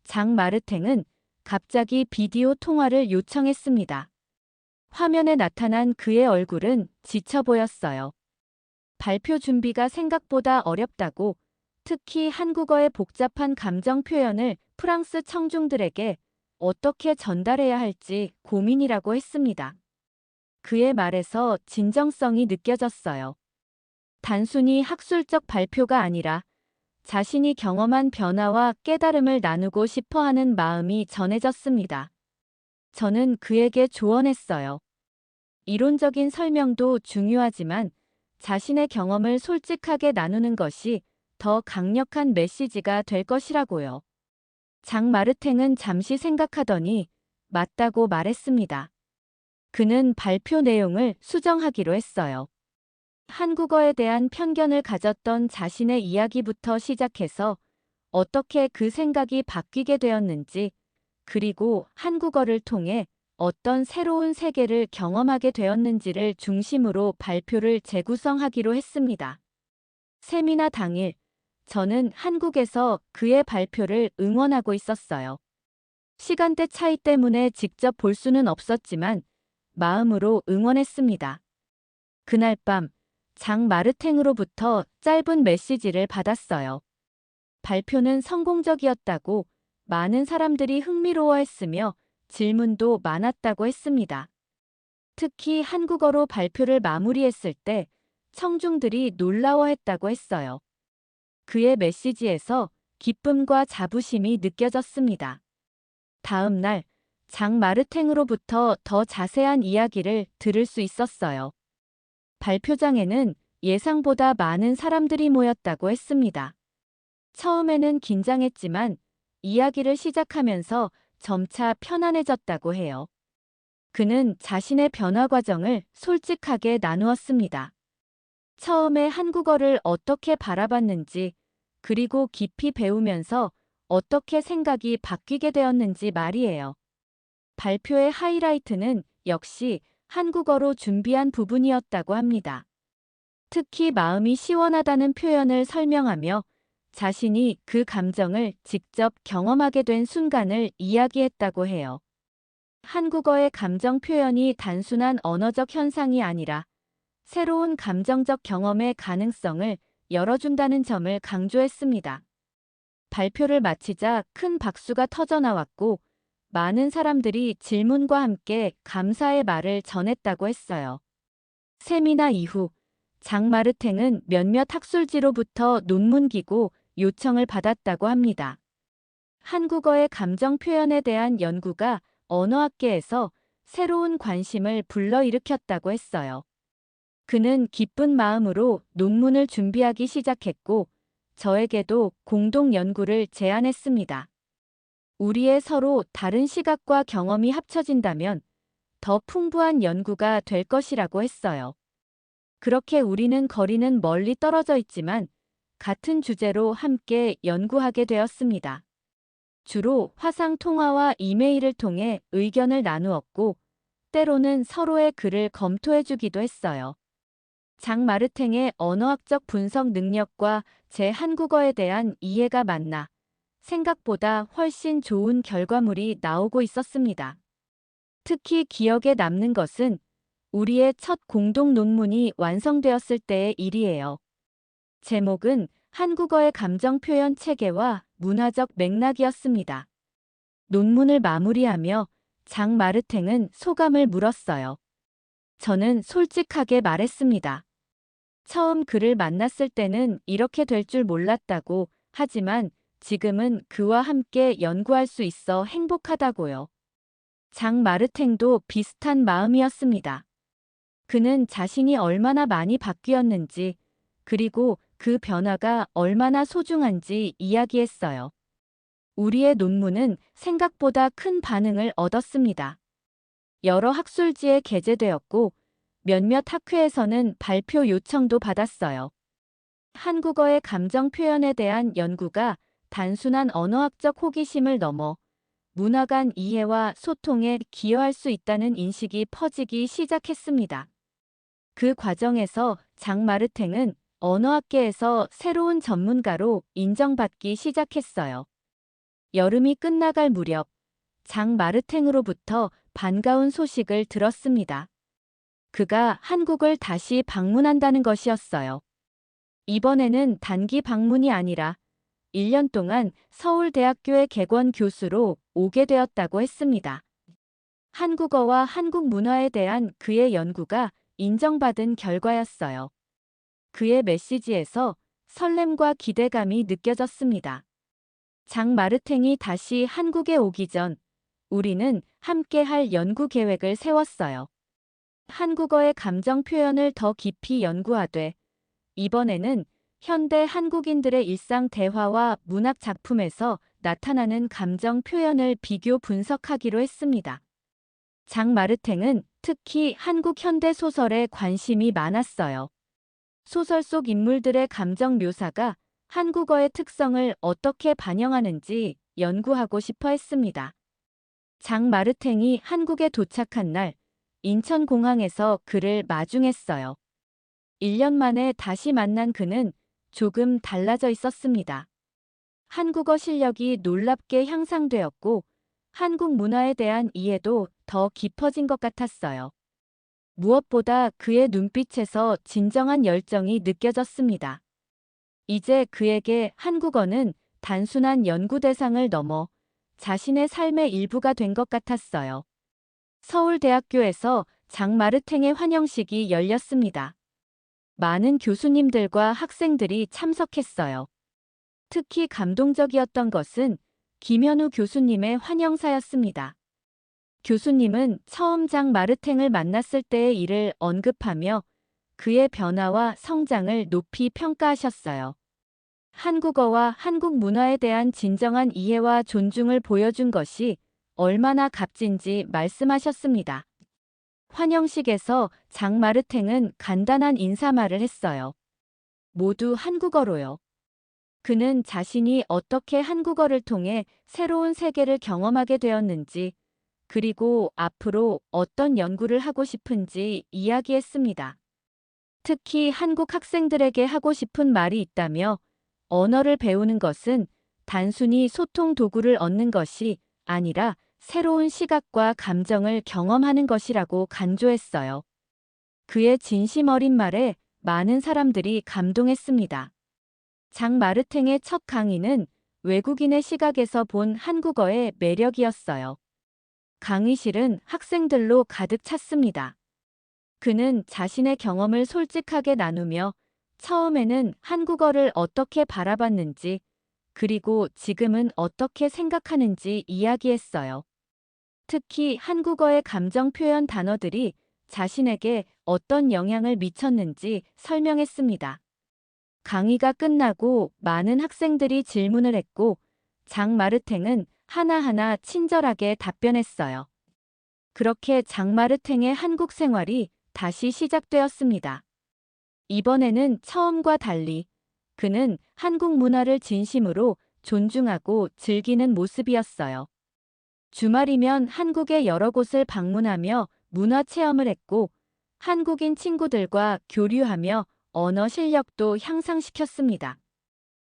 A: 장 마르탱은 갑자기 비디오 통화를 요청했습니다. 화면에 나타난 그의 얼굴은 지쳐 보였어요. 발표 준비가 생각보다 어렵다고, 특히 한국어의 복잡한 감정 표현을 프랑스 청중들에게 어떻게 전달해야 할지 고민이라고 했습니다. 그의 말에서 진정성이 느껴졌어요. 단순히 학술적 발표가 아니라 자신이 경험한 변화와 깨달음을 나누고 싶어 하는 마음이 전해졌습니다. 저는 그에게 조언했어요. 이론적인 설명도 중요하지만 자신의 경험을 솔직하게 나누는 것이 더 강력한 메시지가 될 것이라고요. 장 마르탱은 잠시 생각하더니 맞다고 말했습니다. 그는 발표 내용을 수정하기로 했어요. 한국어에 대한 편견을 가졌던 자신의 이야기부터 시작해서 어떻게 그 생각이 바뀌게 되었는지, 그리고 한국어를 통해 어떤 새로운 세계를 경험하게 되었는지를 중심으로 발표를 재구성하기로 했습니다. 세미나 당일, 저는 한국에서 그의 발표를 응원하고 있었어요. 시간대 차이 때문에 직접 볼 수는 없었지만 마음으로 응원했습니다. 그날 밤, 장 마르탱으로부터 짧은 메시지를 받았어요. 발표는 성공적이었다고, 많은 사람들이 흥미로워했으며 질문도 많았다고 했습니다. 특히 한국어로 발표를 마무리했을 때 청중들이 놀라워했다고 했어요. 그의 메시지에서 기쁨과 자부심이 느껴졌습니다. 다음 날, 장 마르탱으로부터 더 자세한 이야기를 들을 수 있었어요. 발표장에는 예상보다 많은 사람들이 모였다고 했습니다. 처음에는 긴장했지만 이야기를 시작하면서 점차 편안해졌다고 해요. 그는 자신의 변화 과정을 솔직하게 나누었습니다. 처음에 한국어를 어떻게 바라봤는지, 그리고 깊이 배우면서 어떻게 생각이 바뀌게 되었는지 말이에요. 발표의 하이라이트는 역시 한국어로 준비한 부분이었다고 합니다. 특히 마음이 시원하다는 표현을 설명하며 자신이 그 감정을 직접 경험하게 된 순간을 이야기했다고 해요. 한국어의 감정 표현이 단순한 언어적 현상이 아니라 새로운 감정적 경험의 가능성을 열어준다는 점을 강조했습니다. 발표를 마치자 큰 박수가 터져나왔고 많은 사람들이 질문과 함께 감사의 말을 전했다고 했어요. 세미나 이후 장마르탱은 몇몇 학술지로부터 논문기고 요청을 받았다고 합니다. 한국어의 감정 표현에 대한 연구가 언어학계에서 새로운 관심을 불러일으켰다고 했어요. 그는 기쁜 마음으로 논문을 준비하기 시작했고 저에게도 공동 연구를 제안했습니다. 우리의 서로 다른 시각과 경험이 합쳐진다면 더 풍부한 연구가 될 것이라고 했어요. 그렇게 우리는 거리는 멀리 떨어져 있지만 같은 주제로 함께 연구하게 되었습니다. 주로 화상 통화와 이메일을 통해 의견을 나누었고 때로는 서로의 글을 검토해주기도 했어요. 장마르탱의 언어학적 분석 능력과 제 한국어에 대한 이해가 맞나 생각보다 훨씬 좋은 결과물이 나오고 있었습니다. 특히 기억에 남는 것은 우리의 첫 공동 논문이 완성되었을 때의 일이에요. 제목은 한국어의 감정 표현 체계와 문화적 맥락이었습니다. 논문을 마무리하며 장마르탱은 소감을 물었어요. 저는 솔직하게 말했습니다. 처음 그를 만났을 때는 이렇게 될 줄 몰랐다고, 하지만 지금은 그와 함께 연구할 수 있어 행복하다고요. 장마르탱도 비슷한 마음이었습니다. 그는 자신이 얼마나 많이 바뀌었는지, 그리고 그 변화가 얼마나 소중한지 이야기했어요. 우리의 논문은 생각보다 큰 반응을 얻었습니다. 여러 학술지에 게재되었고 몇몇 학회에서는 발표 요청도 받았어요. 한국어의 감정 표현에 대한 연구가 단순한 언어학적 호기심을 넘어 문화 간 이해와 소통에 기여할 수 있다는 인식이 퍼지기 시작했습니다. 그 과정에서 장마르탱은 언어학계에서 새로운 전문가로 인정받기 시작했어요. 여름이 끝나갈 무렵 장마르탱으로부터 반가운 소식을 들었습니다. 그가 한국을 다시 방문한다는 것이었어요. 이번에는 단기 방문이 아니라 1년 동안 서울대학교의 객원 교수로 오게 되었다고 했습니다. 한국어와 한국 문화에 대한 그의 연구가 인정받은 결과였어요. 그의 메시지에서 설렘과 기대감이 느껴졌습니다. 장마르탱이 다시 한국에 오기 전 우리는 함께 할 연구 계획을 세웠어요. 한국어의 감정 표현을 더 깊이 연구하되 이번에는 현대 한국인들의 일상 대화와 문학 작품에서 나타나는 감정 표현을 비교 분석하기로 했습니다. 장마르탱은 특히 한국 현대 소설에 관심이 많았어요. 소설 속 인물들의 감정 묘사가 한국어의 특성을 어떻게 반영하는지 연구하고 싶어 했습니다. 장마르탱이 한국에 도착한 날 인천공항에서 그를 마중했어요. 1년 만에 다시 만난 그는 조금 달라져 있었습니다. 한국어 실력이 놀랍게 향상되었고 한국 문화에 대한 이해도 더 깊어진 것 같았어요. 무엇보다 그의 눈빛에서 진정한 열정이 느껴졌습니다. 이제 그에게 한국어는 단순한 연구 대상을 넘어 자신의 삶의 일부가 된 것 같았어요. 서울대학교에서 장마르탱의 환영식이 열렸습니다. 많은 교수님들과 학생들이 참석했어요. 특히 감동적이었던 것은 김현우 교수님의 환영사였습니다. 교수님은 처음 장마르탱을 만났을 때의 일을 언급하며 그의 변화와 성장을 높이 평가하셨어요. 한국어와 한국 문화에 대한 진정한 이해와 존중을 보여준 것이 얼마나 값진지 말씀하셨습니다. 환영식에서 장마르탱은 간단한 인사말을 했어요. 모두 한국어로요. 그는 자신이 어떻게 한국어를 통해 새로운 세계를 경험하게 되었는지, 그리고 앞으로 어떤 연구를 하고 싶은지 이야기했습니다. 특히 한국 학생들에게 하고 싶은 말이 있다며 언어를 배우는 것은 단순히 소통 도구를 얻는 것이 아니라 새로운 시각과 감정을 경험하는 것이라고 강조했어요. 그의 진심 어린 말에 많은 사람들이 감동했습니다. 장마르탱의 첫 강의는 외국인의 시각에서 본 한국어의 매력이었어요. 강의실은 학생들로 가득 찼습니다. 그는 자신의 경험을 솔직하게 나누며 처음에는 한국어를 어떻게 바라봤는지, 그리고 지금은 어떻게 생각하는지 이야기했어요. 특히 한국어의 감정 표현 단어들이 자신에게 어떤 영향을 미쳤는지 설명했습니다. 강의가 끝나고 많은 학생들이 질문을 했고 장마르탱은 하나하나 친절하게 답변했어요. 그렇게 장마르탱의 한국 생활이 다시 시작되었습니다. 이번에는 처음과 달리 그는 한국 문화를 진심으로 존중하고 즐기는 모습이었어요. 주말이면 한국의 여러 곳을 방문하며 문화 체험을 했고 한국인 친구들과 교류하며 언어 실력도 향상시켰습니다.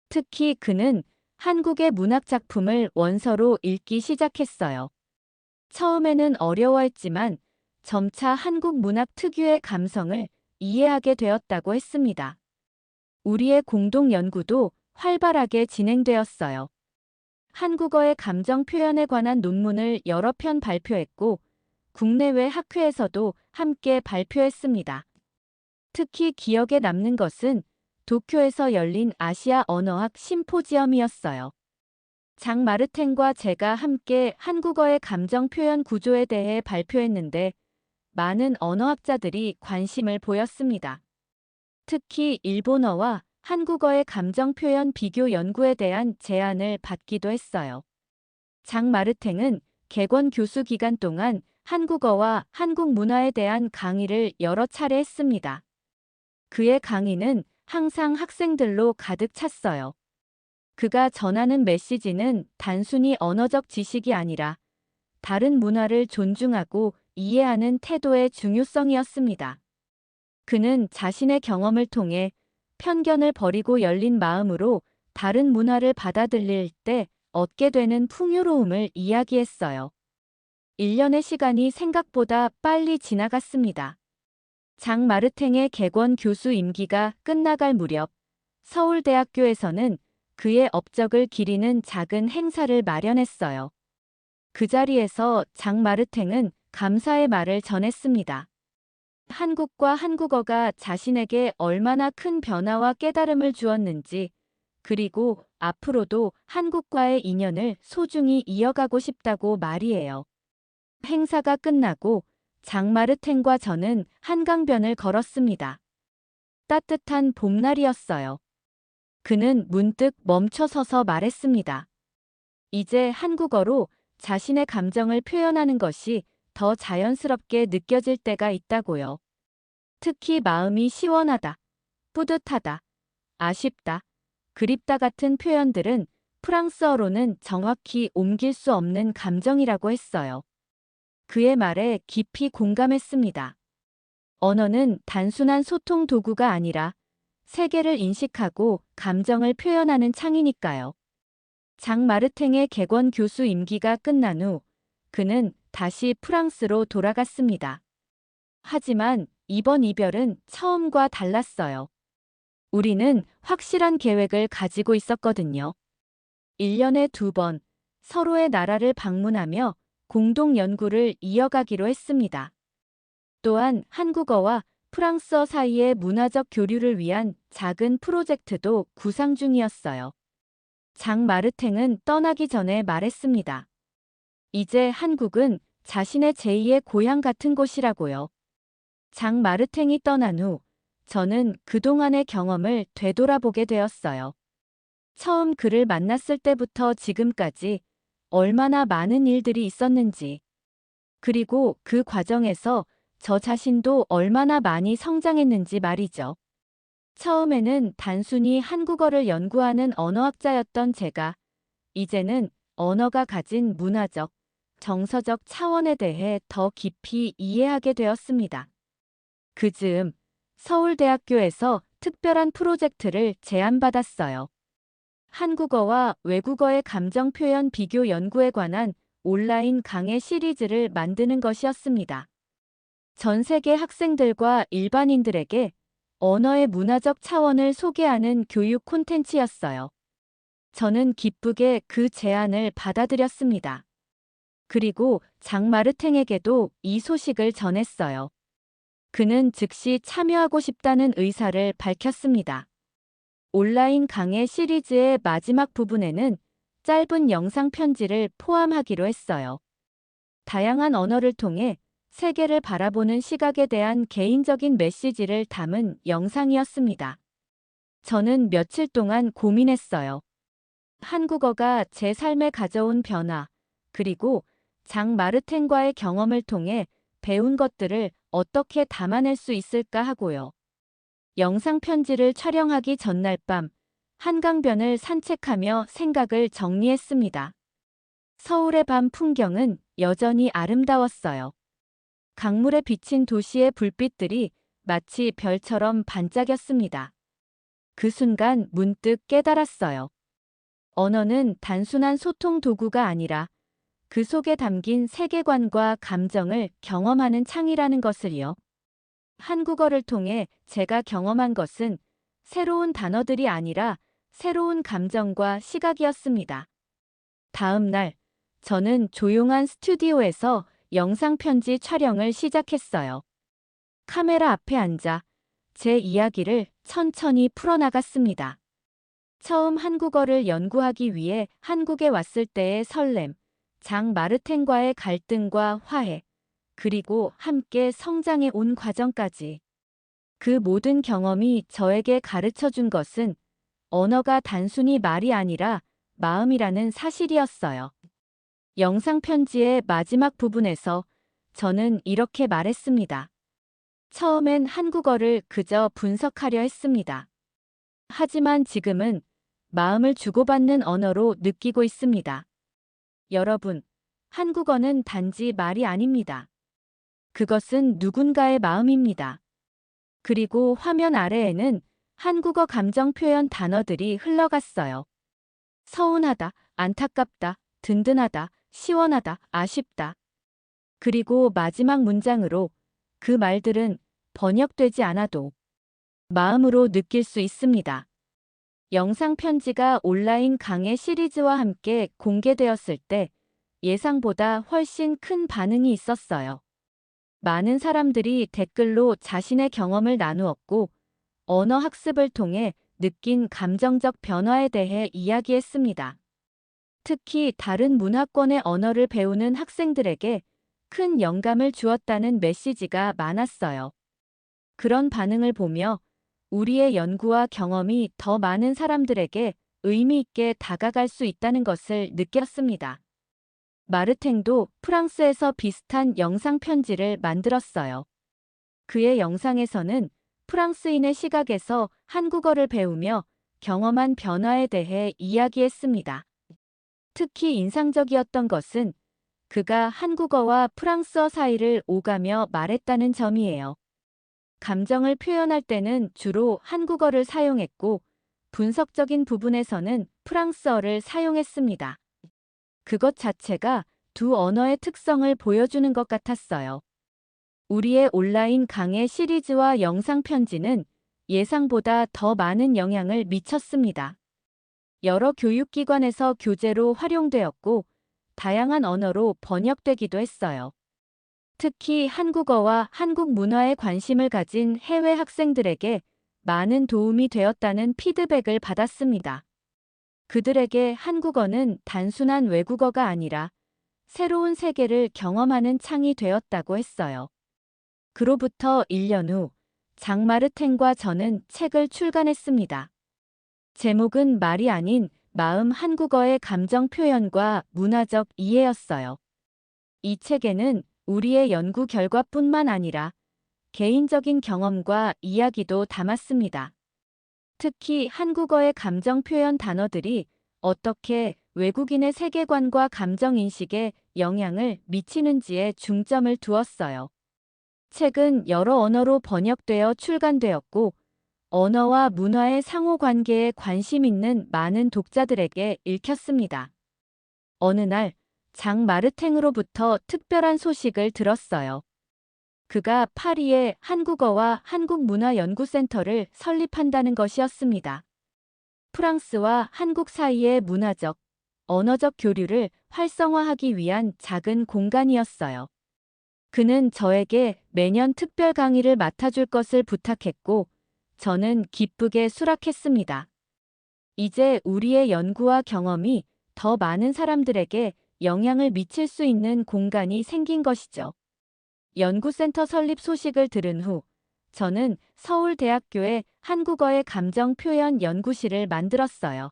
A: 특히 그는 한국의 문학 작품을 원서로 읽기 시작했어요. 처음에는 어려워했지만 점차 한국 문학 특유의 감성을 이해하게 되었다고 했습니다. 우리의 공동 연구도 활발하게 진행되었어요. 한국어의 감정 표현에 관한 논문을 여러 편 발표했고 국내외 학회에서도 함께 발표했습니다. 특히 기억에 남는 것은 도쿄에서 열린 아시아 언어학 심포지엄이었어요. 장마르탱과 제가 함께 한국어의 감정 표현 구조에 대해 발표했는데 많은 언어학자들이 관심을 보였습니다. 특히 일본어와 한국어의 감정 표현 비교 연구에 대한 제안을 받기도 했어요. 장마르탱은 객원 교수 기간 동안 한국어와 한국 문화에 대한 강의를 여러 차례 했습니다. 그의 강의는 항상 학생들로 가득 찼어요. 그가 전하는 메시지는 단순히 언어적 지식이 아니라 다른 문화를 존중하고 이해하는 태도의 중요성이었습니다. 그는 자신의 경험을 통해 편견을 버리고 열린 마음으로 다른 문화를 받아들일 때 얻게 되는 풍요로움을 이야기했어요. 1년의 시간이 생각보다 빨리 지나갔습니다. 장마르탱의 객원 교수 임기가 끝나갈 무렵 서울대학교에서는 그의 업적을 기리는 작은 행사를 마련했어요. 그 자리에서 장마르탱은 감사의 말을 전했습니다. 한국과 한국어가 자신에게 얼마나 큰 변화와 깨달음을 주었는지, 그리고 앞으로도 한국과의 인연을 소중히 이어가고 싶다고 말이에요. 행사가 끝나고 장마르탱과 저는 한강변을 걸었습니다. 따뜻한 봄날이었어요. 그는 문득 멈춰서서 말했습니다. 이제 한국어로 자신의 감정을 표현하는 것이 더 자연스럽게 느껴질 때가 있다고요. 특히 마음이 시원하다, 뿌듯하다, 아쉽다, 그립다 같은 표현들은 프랑스어로는 정확히 옮길 수 없는 감정이라고 했어요. 그의 말에 깊이 공감했습니다. 언어는 단순한 소통 도구가 아니라 세계를 인식하고 감정을 표현하는 창이니까요. 장마르탱의 객원 교수 임기가 끝난 후 그는 다시 프랑스로 돌아갔습니다. 하지만 이번 이별은 처음과 달랐어요. 우리는 확실한 계획을 가지고 있었거든요. 1년에 2번 서로의 나라를 방문하며 공동 연구를 이어가기로 했습니다. 또한 한국어와 프랑스어 사이의 문화적 교류를 위한 작은 프로젝트도 구상 중이었어요. 장마르탱은 떠나기 전에 말했습니다. 이제 한국은 자신의 제2의 고향 같은 곳이라고요. 장마르탱이 떠난 후 저는 그동안의 경험을 되돌아보게 되었어요. 처음 그를 만났을 때부터 지금까지 얼마나 많은 일들이 있었는지, 그리고 그 과정에서 저 자신도 얼마나 많이 성장했는지 말이죠. 처음에는 단순히 한국어를 연구하는 언어학자였던 제가 이제는 언어가 가진 문화적, 정서적 차원에 대해 더 깊이 이해하게 되었습니다. 그 즈음 서울대학교에서 특별한 프로젝트를 제안받았어요. 한국어와 외국어의 감정 표현 비교 연구에 관한 온라인 강의 시리즈를 만드는 것이었습니다. 전 세계 학생들과 일반인들에게 언어의 문화적 차원을 소개하는 교육 콘텐츠였어요. 저는 기쁘게 그 제안을 받아들였습니다. 그리고 장 마르탱에게도 이 소식을 전했어요. 그는 즉시 참여하고 싶다는 의사를 밝혔습니다. 온라인 강의 시리즈의 마지막 부분에는 짧은 영상 편지를 포함하기로 했어요. 다양한 언어를 통해 세계를 바라보는 시각에 대한 개인적인 메시지를 담은 영상이었습니다. 저는 며칠 동안 고민했어요. 한국어가 제 삶에 가져온 변화, 그리고 장 마르텐과의 경험을 통해 배운 것들을 어떻게 담아낼 수 있을까 하고요. 영상 편지를 촬영하기 전날 밤, 한강변을 산책하며 생각을 정리했습니다. 서울의 밤 풍경은 여전히 아름다웠어요. 강물에 비친 도시의 불빛들이 마치 별처럼 반짝였습니다. 그 순간 문득 깨달았어요. 언어는 단순한 소통 도구가 아니라 그 속에 담긴 세계관과 감정을 경험하는 창이라는 것을요. 한국어를 통해 제가 경험한 것은 새로운 단어들이 아니라 새로운 감정과 시각이었습니다. 다음 날, 저는 조용한 스튜디오에서 영상편지 촬영을 시작했어요. 카메라 앞에 앉아 제 이야기를 천천히 풀어나갔습니다. 처음 한국어를 연구하기 위해 한국에 왔을 때의 설렘, 장 마르텐과의 갈등과 화해, 그리고 함께 성장해 온 과정까지. 그 모든 경험이 저에게 가르쳐 준 것은 언어가 단순히 말이 아니라 마음이라는 사실이었어요. 영상 편지의 마지막 부분에서 저는 이렇게 말했습니다. 처음엔 한국어를 그저 분석하려 했습니다. 하지만 지금은 마음을 주고받는 언어로 느끼고 있습니다. 여러분, 한국어는 단지 말이 아닙니다. 그것은 누군가의 마음입니다. 그리고 화면 아래에는 한국어 감정 표현 단어들이 흘러갔어요. 서운하다, 안타깝다, 든든하다, 시원하다, 아쉽다. 그리고 마지막 문장으로 그 말들은 번역되지 않아도 마음으로 느낄 수 있습니다. 영상 편지가 온라인 강의 시리즈와 함께 공개되었을 때 예상보다 훨씬 큰 반응이 있었어요. 많은 사람들이 댓글로 자신의 경험을 나누었고 언어 학습을 통해 느낀 감정적 변화에 대해 이야기했습니다. 특히 다른 문화권의 언어를 배우는 학생들에게 큰 영감을 주었다는 메시지가 많았어요. 그런 반응을 보며 우리의 연구와 경험이 더 많은 사람들에게 의미 있게 다가갈 수 있다는 것을 느꼈습니다. 마르탱도 프랑스에서 비슷한 영상 편지를 만들었어요. 그의 영상에서는 프랑스인의 시각에서 한국어를 배우며 경험한 변화에 대해 이야기했습니다. 특히 인상적이었던 것은 그가 한국어와 프랑스어 사이를 오가며 말했다는 점이에요. 감정을 표현할 때는 주로 한국어를 사용했고 분석적인 부분에서는 프랑스어를 사용했습니다. 그것 자체가 두 언어의 특성을 보여주는 것 같았어요. 우리의 온라인 강의 시리즈와 영상 편지는 예상보다 더 많은 영향을 미쳤습니다. 여러 교육기관에서 교재로 활용되었고 다양한 언어로 번역되기도 했어요. 특히 한국어와 한국 문화에 관심을 가진 해외 학생들에게 많은 도움이 되었다는 피드백을 받았습니다. 그들에게 한국어는 단순한 외국어가 아니라 새로운 세계를 경험하는 창이 되었다고 했어요. 그로부터 1년 후, 장 마르텐과 저는 책을 출간했습니다. 제목은 말이 아닌 마음 한국어의 감정 표현과 문화적 이해였어요. 이 책에는 우리의 연구 결과뿐만 아니라 개인적인 경험과 이야기도 담았습니다. 특히 한국어의 감정 표현 단어들이 어떻게 외국인의 세계관과 감정 인식에 영향을 미치는지에 중점을 두었어요. 책은 여러 언어로 번역되어 출간되었고, 언어와 문화의 상호 관계에 관심 있는 많은 독자들에게 읽혔습니다. 어느 날, 장 마르탱으로부터 특별한 소식을 들었어요. 그가 파리에 한국어와 한국문화연구센터를 설립한다는 것이었습니다. 프랑스와 한국 사이의 문화적, 언어적 교류를 활성화하기 위한 작은 공간이었어요. 그는 저에게 매년 특별 강의를 맡아줄 것을 부탁했고, 저는 기쁘게 수락했습니다. 이제 우리의 연구와 경험이 더 많은 사람들에게 영향을 미칠 수 있는 공간이 생긴 것이죠. 연구센터 설립 소식을 들은 후, 저는 서울대학교에 한국어의 감정 표현 연구실을 만들었어요.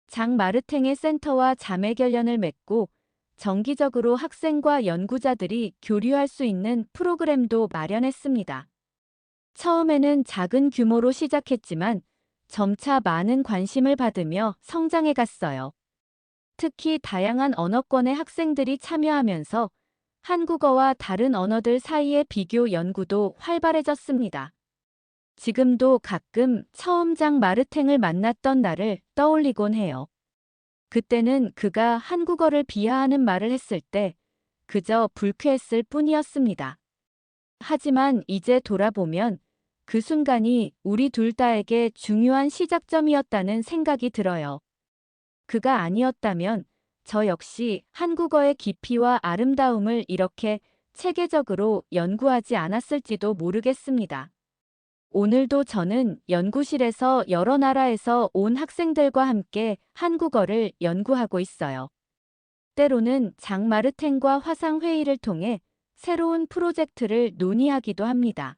A: 장 마르탱의 센터와 자매 결연을 맺고 정기적으로 학생과 연구자들이 교류할 수 있는 프로그램도 마련했습니다. 처음에는 작은 규모로 시작했지만 점차 많은 관심을 받으며 성장해 갔어요. 특히 다양한 언어권의 학생들이 참여하면서 한국어와 다른 언어들 사이의 비교 연구도 활발해졌습니다. 지금도 가끔 처음 장 마르탱을 만났던 날을 떠올리곤 해요. 그때는 그가 한국어를 비하하는 말을 했을 때 그저 불쾌했을 뿐이었습니다. 하지만 이제 돌아보면 그 순간이 우리 둘 다에게 중요한 시작점이었다는 생각이 들어요. 그가 아니었다면 저 역시 한국어의 깊이와 아름다움을 이렇게 체계적으로 연구하지 않았을지도 모르겠습니다. 오늘도 저는 연구실에서 여러 나라에서 온 학생들과 함께 한국어를 연구하고 있어요. 때로는 장 마르탱과 화상회의를 통해 새로운 프로젝트를 논의하기도 합니다.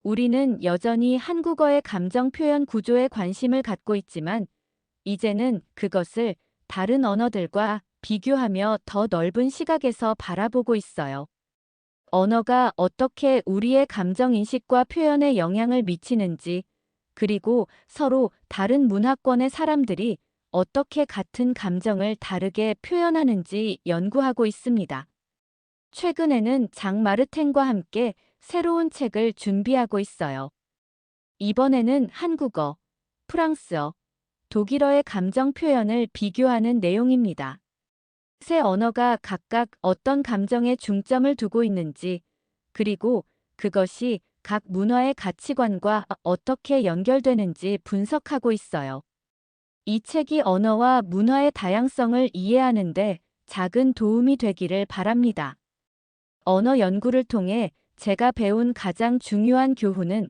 A: 우리는 여전히 한국어의 감정 표현 구조에 관심을 갖고 있지만, 이제는 그것을 다른 언어들과 비교하며 더 넓은 시각에서 바라보고 있어요. 언어가 어떻게 우리의 감정 인식과 표현에 영향을 미치는지, 그리고 서로 다른 문화권의 사람들이 어떻게 같은 감정을 다르게 표현하는지 연구하고 있습니다. 최근에는 장 마르탱과 함께 새로운 책을 준비하고 있어요. 이번에는 한국어, 프랑스어, 독일어의 감정 표현을 비교하는 내용입니다. 세 언어가 각각 어떤 감정에 중점을 두고 있는지, 그리고 그것이 각 문화의 가치관과 어떻게 연결되는지 분석하고 있어요. 이 책이 언어와 문화의 다양성을 이해하는 데 작은 도움이 되기를 바랍니다. 언어 연구를 통해 제가 배운 가장 중요한 교훈은,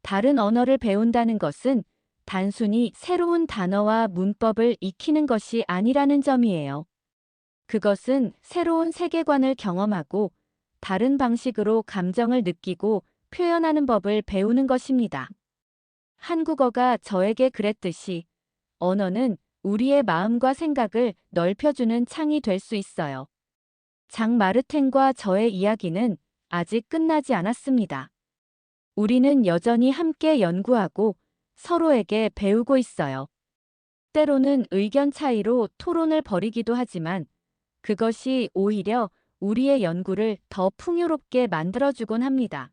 A: 다른 언어를 배운다는 것은 단순히 새로운 단어와 문법을 익히는 것이 아니라는 점이에요. 그것은 새로운 세계관을 경험하고 다른 방식으로 감정을 느끼고 표현하는 법을 배우는 것입니다. 한국어가 저에게 그랬듯이 언어는 우리의 마음과 생각을 넓혀주는 창이 될 수 있어요. 장 마르탱과 저의 이야기는 아직 끝나지 않았습니다. 우리는 여전히 함께 연구하고 서로에게 배우고 있어요. 때로는 의견 차이로 토론을 벌이기도 하지만 그것이 오히려 우리의 연구를 더 풍요롭게 만들어주곤 합니다.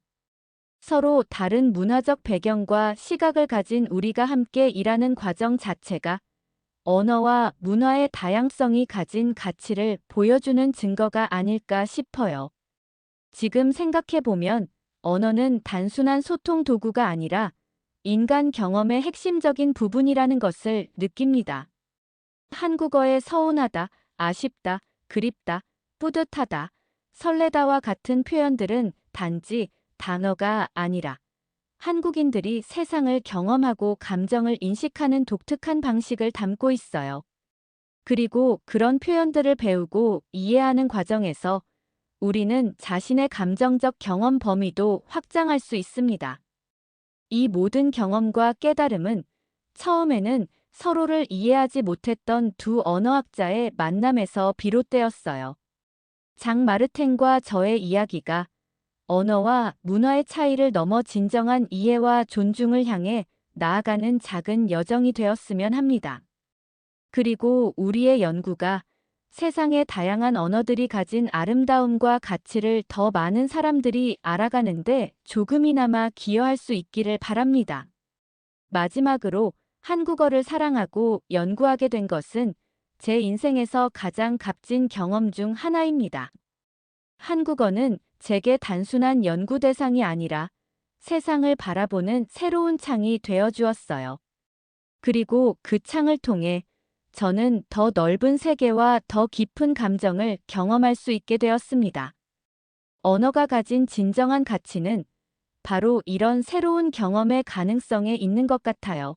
A: 서로 다른 문화적 배경과 시각을 가진 우리가 함께 일하는 과정 자체가 언어와 문화의 다양성이 가진 가치를 보여주는 증거가 아닐까 싶어요. 지금 생각해보면 언어는 단순한 소통 도구가 아니라 인간 경험의 핵심적인 부분이라는 것을 느낍니다. 한국어의 서운하다, 아쉽다, 그립다, 뿌듯하다, 설레다와 같은 표현들은 단지 단어가 아니라 한국인들이 세상을 경험하고 감정을 인식하는 독특한 방식을 담고 있어요. 그리고 그런 표현들을 배우고 이해하는 과정에서 우리는 자신의 감정적 경험 범위도 확장할 수 있습니다. 이 모든 경험과 깨달음은 처음에는 서로를 이해하지 못했던 두 언어학자의 만남에서 비롯되었어요. 장 마르텐과 저의 이야기가 언어와 문화의 차이를 넘어 진정한 이해와 존중을 향해 나아가는 작은 여정이 되었으면 합니다. 그리고 우리의 연구가 세상의 다양한 언어들이 가진 아름다움과 가치를 더 많은 사람들이 알아가는데 조금이나마 기여할 수 있기를 바랍니다. 마지막으로 한국어를 사랑하고 연구하게 된 것은 제 인생에서 가장 값진 경험 중 하나입니다. 한국어는 제게 단순한 연구 대상이 아니라 세상을 바라보는 새로운 창이 되어 주었어요. 그리고 그 창을 통해 저는 더 넓은 세계와 더 깊은 감정을 경험할 수 있게 되었습니다. 언어가 가진 진정한 가치는 바로 이런 새로운 경험의 가능성에 있는 것 같아요.